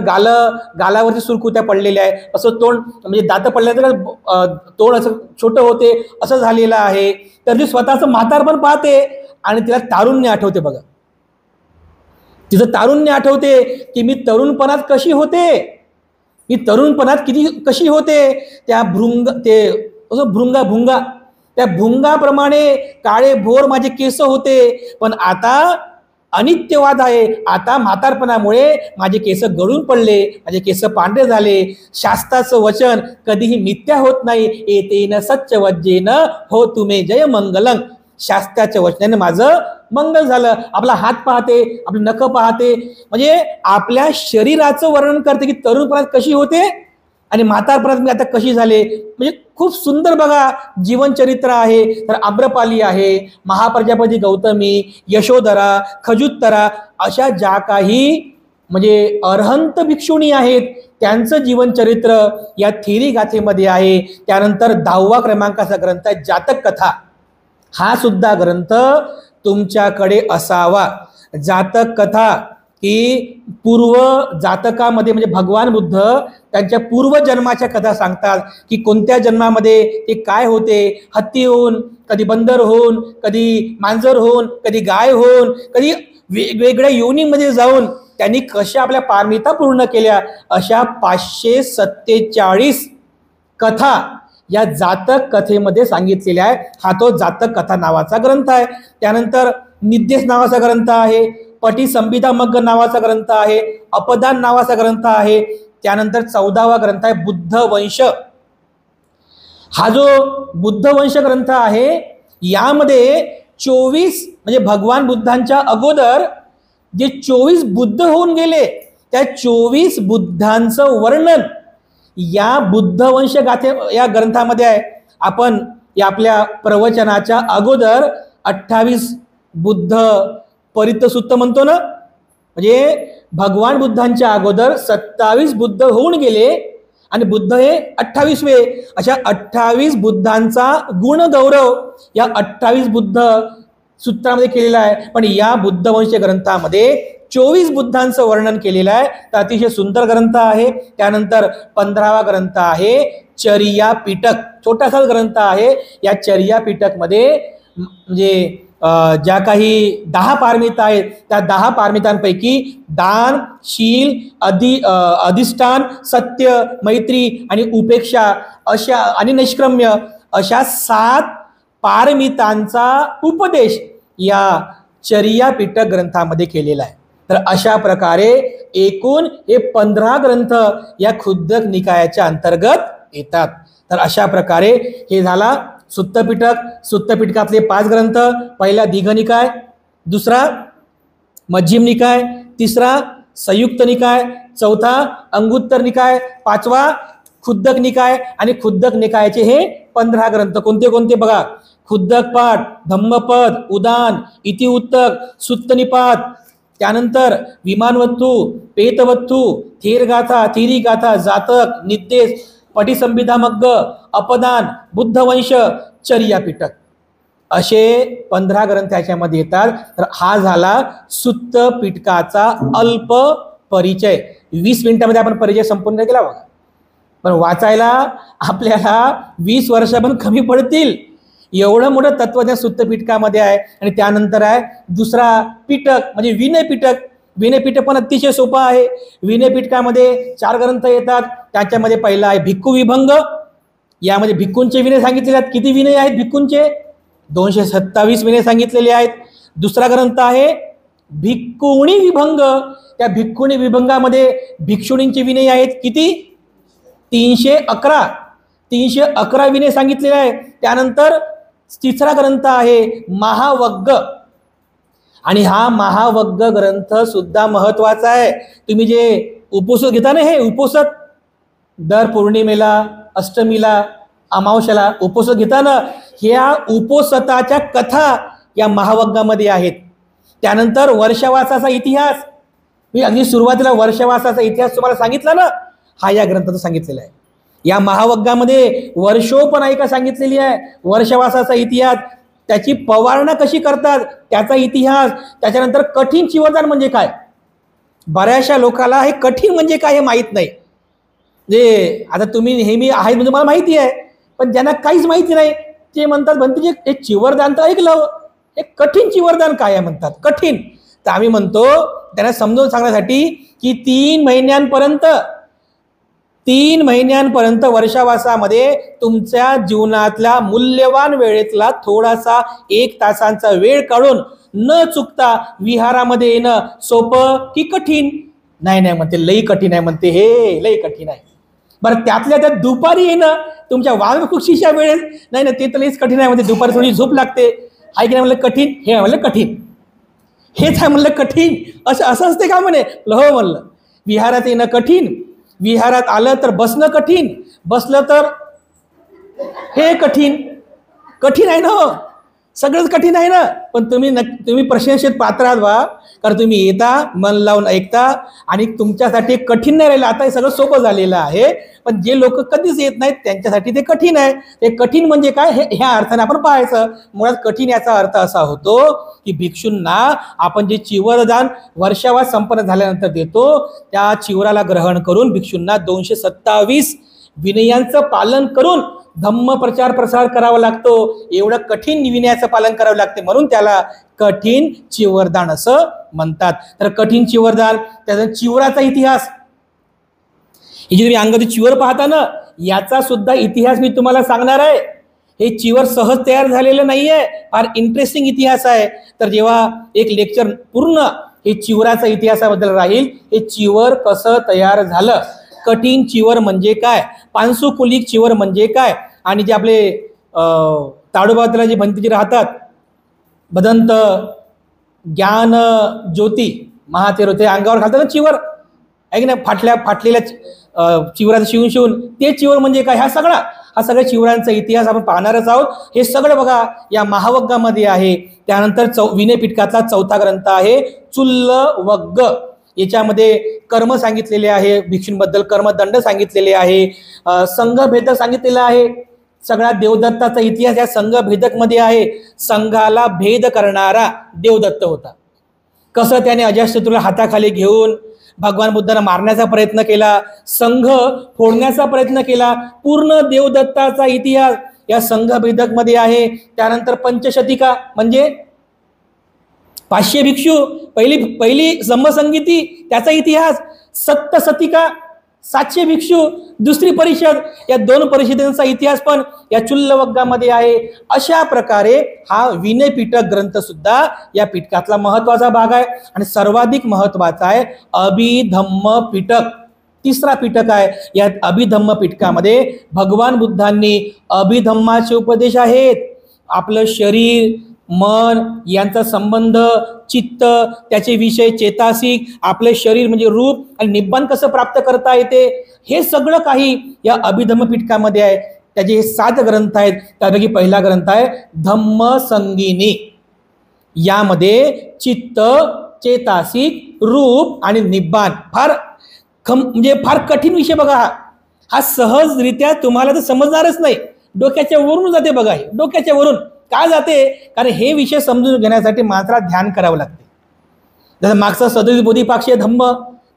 गालावरती सुरकुत्या पडलेल्या आहेत, असं तोंड म्हणजे दात पडल्यानंतर तोंड असं छोटं होते असं झालेलं आहे. तर ती स्वतःचं म्हातारपण पाहते आणि तिला तारुण्य आठवते. बघा तिचं तारुण्य आठवते की मी तरुणपणात कशी होते, मी तरुणपणात कशी होते. त्या भृंगा त्या भुंगाप्रमाणे काळे भोर माझे केस होते, पण आता अनित्यवाद आहे. आता म्हातारपणामुळे माझे केस गळून पडले, माझे केस पांढरे झाले. शास्त्राचं वचन कधीही मिथ्या होत नाही. एतेन सच्च वज्जेन हो तुमे जय मंगलं. शास्त्राच्या वचनाने माझं मंगल झालं. आपला हात पाहते, आपली नख पाहते, म्हणजे आपल्या शरीराचं वर्णन करते की तरुणपणात कशी होते आणि म्हातारपणात मी आता कशी झाले. म्हणजे खूप सुंदर बघा जीवनचरित्र आहे. तर आम्रपाली आहे, महाप्रजापती गौतमी, यशोधरा, खजुत्तरा, अशा ज्या काही म्हणजे अरहंत भिक्षुणी आहेत त्यांचं जीवनचरित्र या थेरी गाथेमध्ये आहे. त्यानंतर 10वा क्रमांकाचा ग्रंथ आहे जातक कथा. हा सुद्धा ग्रंथ तुमच्याकडे असावा. जातक कथा की पूर्व जातकामध्ये म्हणजे भगवान बुद्ध त्यांच्या पूर्वजन्माच्या कथा सांगतात की कोणत्या जन्मामध्ये ते काय होते. हत्ती होऊन, कधी बंदर होऊन, कधी मांजर होऊन, कधी गाय होऊन, कधी वेगवेगळ्या योनीमध्ये जाऊन त्यांनी कशा आपल्या पारमिता पूर्ण केल्या. अशा 547 कथा या जातक कथेमध्ये सांगितलेल्या आहे. हा तो जातक कथा नावाचा ग्रंथ आहे. त्यानंतर निद्देश नावाचा ग्रंथ आहे, पटी संबिधा मग्ग नावाचा ग्रंथ आहे, अपदान नावाचा ग्रंथ आहे. त्यानंतर 14वा ग्रंथ आहे बुद्ध वंश. हा जो बुद्ध वंश ग्रंथ आहे यामध्ये 24 म्हणजे भगवान बुद्धांच्या अगोदर जे 24 बुद्ध होऊन गेले त्या 24 बुद्धांचं वर्णन या बुद्ध वंश गाथे या ग्रंथामध्ये आहे. आपण या आपल्या प्रवचनाच्या अगोदर 28 बुद्ध परितसुत्त म्हणतो ना, म्हणजे भगवान बुद्धांच्या अगोदर 27 बुद्ध होऊन गेले आणि बुद्ध हे 28वे. अशा 28 बुद्धांचा गुणगौरव या 28 बुद्ध सूत्रामध्ये केलेला आहे. पण या बुद्धवंश ग्रंथामध्ये 24 बुद्धांचं वर्णन केलेलं आहे. तर अतिशय सुंदर ग्रंथ आहे. त्यानंतर 15वा ग्रंथ आहे चर्या पिटक. छोटासा ग्रंथ आहे. या चर्या पिटकमध्ये म्हणजे ज्या काही 10 पारमिता आहेत त्या 10 पारमितांपैकी दान, शील, अधिष्ठान, सत्य, मैत्री आणि उपेक्षा अशा आणि नैष्क्रम्य अशा 7 पारमितांचा उपदेश या चर्या पिटक ग्रंथामध्ये केलेला आहे. तर अशा प्रकारे एकूण हे 15 ग्रंथ या खुद्दक निकायाच्या अंतर्गत येतात. तर अशा प्रकारे हे झाला सुत्त पिटक. सुत्त पिटकातले 5 ग्रंथ, पहिला दीघ निकाय, दुसरा मध्यम निकाय, तिसरा संयुक्त निकाय, चौथा अंगुत्तर निकाय, 5वा खुद्दक निकाय आणि खुद्दक निकायाचे हे 15 ग्रंथ कोणते कोणते बघा. खुद्दक पाठ, धम्मपद, उदान, इतिउत्तक, सुत्तनिपात, त्यानंतर विमानवत्तू, पेतवत्तू, थेरगाथा, थिरीगाथा, जातक, निद्देश, पटिसंबिधामग्ग, अपदान, बुद्धवंश, चर्या पिटक असे 15 ग्रंथ याच्यामध्ये येतात. तर हा झाला सुत्त पिटकाचा अल्प परिचय. 20 मिनिटांमध्ये आपण परिचय संपूर्ण केला बघा. पण वाचायला आपल्याला 20 वर्ष पण कमी पडतील. एवढं मोठं तत्वज्ञान सुत्त पिटकामध्ये आहे. आणि त्यानंतर आहे दुसरा पिटक म्हणजे विनय पिटक. विनय पिटक पण अतिशय सोपा आहे. विनय पिटकामध्ये 4 ग्रंथ येतात. त्याच्यामध्ये पहिला आहे भिक्खू विभंग. यामध्ये भिक्खूंचे विनय सांगितलेले आहेत. किती विनय आहेत भिक्खूंचे? 227 विनय सांगितलेले आहेत. दुसरा ग्रंथ आहे भिक्खुणी विभंग. त्या भिक्खुणी विभंगामध्ये भिक्षुणींचे विनय आहेत किती? 311 विनय सांगितलेले आहे. त्यानंतर तिसरा ग्रंथ आहे महावग्ग. आणि हा महावग्ग ग्रंथ सुद्धा महत्वाचा आहे. तुम्ही जे उपोषण घेता ना, हे उपोषण दर पौर्णिमेला, अष्टमीला, अमावस्याला उपोषण घेता ना, ह्या उपोषताच्या कथा या महावग्गामध्ये आहेत. त्यानंतर वर्षवासाचा इतिहास, मी अगदी सुरुवातीला वर्षवासाचा इतिहास तुम्हाला सांगितला ना, हा या ग्रंथात सांगितलेला आहे. या महावग्गामध्ये वर्षोपनायिका सांगितलेली आहे. वर्षवासाचा इतिहास, त्याची पवारणा कशी करतात त्याचा इतिहास. त्याच्यानंतर कठीण चिवरदान म्हणजे काय. बऱ्याचशा लोकांना हे कठीण म्हणजे काय हे माहीत नाही. जे आता तुम्ही नेहमी आहेत म्हणजे मला माहिती आहे, पण ज्यांना काहीच माहिती नाही ते म्हणतात बनते हे चिवरदान तर ऐकलं, हे कठीण चिवरदान काय आहे म्हणतात. कठीण तर आम्ही म्हणतो त्यांना समजून सांगण्यासाठी की 3 महिन्यांपर्यंत वर्षावासामध्ये तुमच्या जीवनातल्या मूल्यवान वेळेतला थोडासा 1 तासांचा वेळ काढून न चुकता विहारामध्ये येणं सोपं की कठीण? नाही म्हणते लई कठीण आहे म्हणते, हे लई कठीण आहे. बरं त्यातल्या त्यात दुपारी येणं तुमच्या वामकुक्षीच्या वेळेस, नाही ते तर लईच कठीण आहे म्हणते. दुपारी थोडी झोप लागते, आहे की नाही म्हणलं कठीण. हे म्हणलं कठीण, हेच आहे म्हणलं कठीण. असं असते का म्हणे? हो म्हणलं विहारात येणं कठीण, विहारात आलं तर बसणं कठीण, बसलं तर हे कठीण. कठीण आहे ना, सगळंच कठीण आहे ना. पण तुम्ही प्रशंसेत पात्र आहात बा, कारण तुम्ही येता, मन लावून ऐकता आणि तुमच्यासाठी कठीण नाही राहिलं. आता हे सगळं सोपं झालेलं आहे. पण जे लोक कधीच येत नाहीत त्यांच्यासाठी ते कठीण आहे. ते कठीण म्हणजे काय हे ह्या अर्थाने आपण पाहायचं. मुळात कठीण याचा अर्थ असा होतो की भिक्षूंना आपण जे चिवरदान वर्षावास संपन्न झाल्यानंतर देतो, त्या चिवराला ग्रहण करून भिक्षूंना 227 विनयांचं पालन करून धम्म प्रचार प्रसार करावा लागतो. एवढं कठीण विनयाचं पालन करावं लागते, म्हणून त्याला कठीण चिवरदान असं म्हणतात. तर कठीण चिवरदान, त्याचा चिवराचा इतिहास, हे जे तुम्ही अंगाची चिवर पाहता ना, याचा सुद्धा इतिहास मी तुम्हाला सांगणार आहे. हे चिवर सहज तयार झालेलं नाहीये, फार इंटरेस्टिंग इतिहास आहे. तर जेव्हा एक लेक्चर पूर्ण हे चिवराचा इतिहासाबद्दल राहील, हे चिवर कसं तयार झालं, कठीण चिवर म्हणजे काय, पानसुकुलिक चिवर म्हणजे काय, आणि जे आपले ताडोबातला जे भंतीजी राहतात, बदंत, ज्ञान ज्योती महातेरो, ते अंगावर घालतात ना चिवर, ऐक ना, फाटलेल्या चिवराचं शिवून ते चिवर म्हणजे काय, हा सगळ्या चिवरांचा इतिहास आपण पाहणारच आहोत. हे सगळं बघा या महावग्गामध्ये आहे. त्यानंतर विनय पिटकातला 4था ग्रंथ आहे चुल्ल वग्ग. याच्यामध्ये कर्म सांगितलेले आहे, भिक्षूंबद्दल कर्मदंड सांगितलेले आहे, संघभेदक सांगितलेला आहे. सगळा देवदत्ताचा इतिहास या संघभेदक मध्ये आहे. संघाला भेद करणारा देवदत्त होता. कसं त्याने अजातशत्रूला हाताखाली घेऊन भगवान बुद्धांना मारण्याचा प्रयत्न केला, संघ फोडण्याचा प्रयत्न केला. पूर्ण देवदत्ताचा इतिहास या संघभेदक मध्ये आहे. त्यानंतर पंचशतिका म्हणजे 500 भिक्षू, पहिली संघसंगीती, त्याचा इतिहास, सप्तशतिका, 700 भिक्षू, दुसरी परिषद, या 2 परिषदेचा इतिहास पण या चुल्लवग्गामध्ये आहे. अशा प्रकारे हा विनय पिटक ग्रंथ सुद्धा या पिटकातला महत्वाचा भाग आहे. आणि सर्वाधिक महत्वाचा आहे अभिधम्म पिटक, तिसरा पिटक आहे. या अभिधम्म पिटकामध्ये भगवान बुद्धांनी अभिधम्माचे उपदेश आहेत. आपलं शरीर, मन यांचा संबंध, चित्त, त्याचे विषय, चेतासिक, आपले शरीर म्हणजे रूप, आणि निब्बाण कसं प्राप्त करता येते, हे सगळं काही या अभिधम्म पिटकामध्ये आहे. त्याचे हे 7 ग्रंथ आहेत. त्यापैकी पहिला ग्रंथ आहे धम्मसंगीनी. यामध्ये चित्त, चेतासिक, रूप आणि निब्बाण म्हणजे फार कठीण विषय बघा. हा सहजरित्या तुम्हाला तर समजणारच नाही, डोक्याच्या वरून जाते बघा. हे डोक्याच्या वरून का जाते? कारण हे विषय समजून घेण्यासाठी मात्र ध्यान करावं लागते. जसं मागचा सदोष बोधिपाक्षीय धम्म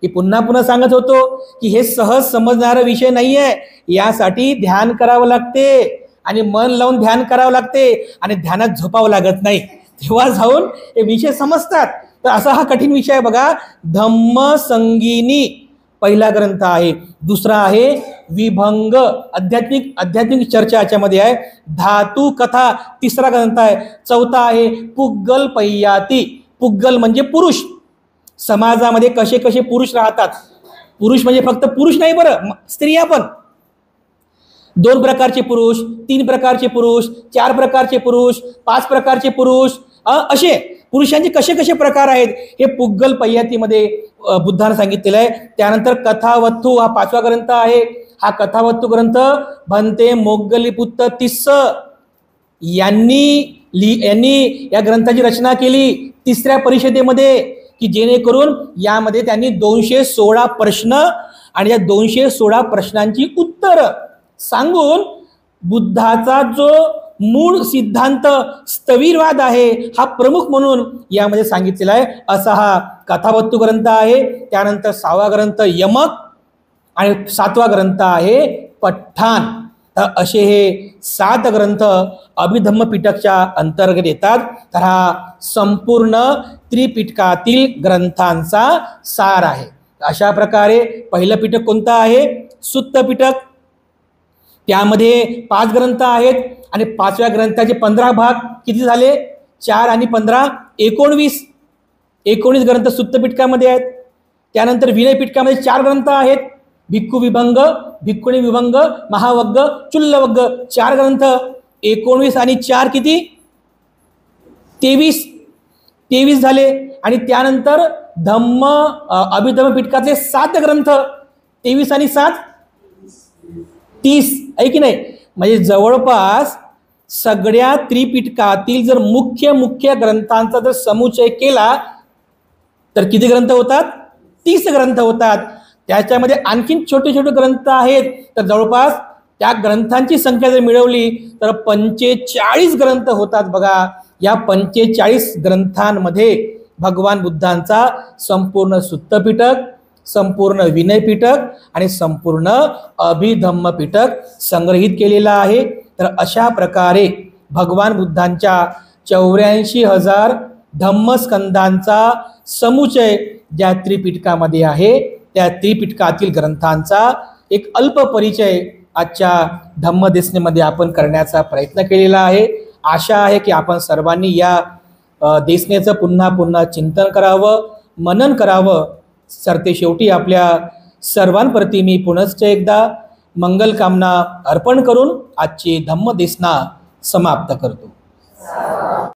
हे पुन्हा पुन्हा सांगत होतो की हे सहज समजणारा विषय नाहीये. यासाठी ध्यान करावं लागते आणि मन लावून ध्यान करावं लागते आणि ध्यानात झोपावं लागत नाही, तेव्हा जाऊन हे विषय समजतात. तर असा हा कठीण विषय आहे बघा. धम्मसंगीनी पहिला ग्रंथ आहे. दुसरा आहे विभंग, आध्यात्मिक चर्चा याच्यामध्ये आहे. धातू कथा तिसरा ग्रंथ आहे. चौथा आहे पुग्गल पय्याती. पुग्गल म्हणजे पुरुष. समाजामध्ये कसे कसे पुरुष राहतात. पुरुष म्हणजे फक्त पुरुष नाही बरं, स्त्रिया पण. 2 प्रकारचे पुरुष, 3 प्रकारचे पुरुष, 4 प्रकारचे पुरुष, 5 प्रकारचे पुरुष, असे पुरुषांचे कसे कसे प्रकार आहेत हे पुग्गल पय्यातीमध्ये बुद्धाने सांगितलेलं आहे. त्यानंतर कथावत्तू हा 5वा ग्रंथ आहे. हा कथावत्तू ग्रंथ भंते मोग्गलीपुत्त तिस्स यांनी या ग्रंथाची रचना केली 3ऱ्या परिषदेमध्ये, की जेणेकरून यामध्ये त्यांनी 216 प्रश्न आणि या 216 प्रश्नांची उत्तर सांगून बुद्धाचा जो मूळ सिद्धांत स्थविरवाद आहे हा प्रमुख म्हणून यामध्ये सांगितलेला आहे. असा हा कथावत्तू ग्रंथ आहे. त्यानंतर 6वा ग्रंथ यमक आणि 7वा ग्रंथ आहे पठ्ठान. तर असे हे 7 ग्रंथ अभिधम्म पिटकच्या अंतर्गत येतात. तर हा संपूर्ण त्रिपिटकातील ग्रंथांचा सार आहे. अशा प्रकारे पहिलं पिटक कोणतं आहे? सुत्त पिटक. त्यामध्ये 5 ग्रंथ आहेत आणि 5व्या ग्रंथाचे 15 भाग किती झाले? 4 आणि 15 19 ग्रंथ सुत्त पिटकामध्ये आहेत. त्यानंतर विनय पिटकामध्ये 4 ग्रंथ आहेत. भिक्खू विभंग, भिक्खुणी विभंग, महावग्ग, चुल्लवग्ग 4 ग्रंथ. 19 आणि 4 किती? 23 झाले. आणि त्यानंतर अभिधम्म पिटकातले 7 ग्रंथ. 23 आणि 7 30 आहे की नाही? म्हणजे जवळपास सगळ्या त्रिपिटकातील जर मुख्य ग्रंथांचा जर समुच्चय केला तर किती ग्रंथ होतात? 30 ग्रंथ होतात. त्याच्यामध्ये आणखीन छोटे छोटे ग्रंथ आहेत. तर जवळपास त्या ग्रंथांची संख्या जर मिळवली तर 45 ग्रंथ होतात बघा. या 45 ग्रंथांमध्ये भगवान बुद्धांचा संपूर्ण सुत्त पिटक, संपूर्ण विनय पिटक आणि संपूर्ण अभिधम्म पिटक संग्रहित केलेला आहे. तर अशा प्रकारे भगवान बुद्धांच्या 84,000 धम्मस्कंदांचा समुच्चय ज्या त्रिपिटकामध्ये आहे त्या त्रिपिटकातील ग्रंथांचा एक अल्प परिचय आजच्या धम्मदेशनेमध्ये आपण करण्याचा प्रयत्न केलेला आहे. आशा आहे की आपण सर्वांनी या देशनेचं पुन्हा पुन्हा चिंतन करावं, मनन करावं. सरते शेवटी आपल्या सर्वांप्रती मी पुनश्च एकदा मंगल कामना अर्पण करून आजची धम्मदेशना समाप्त करतो.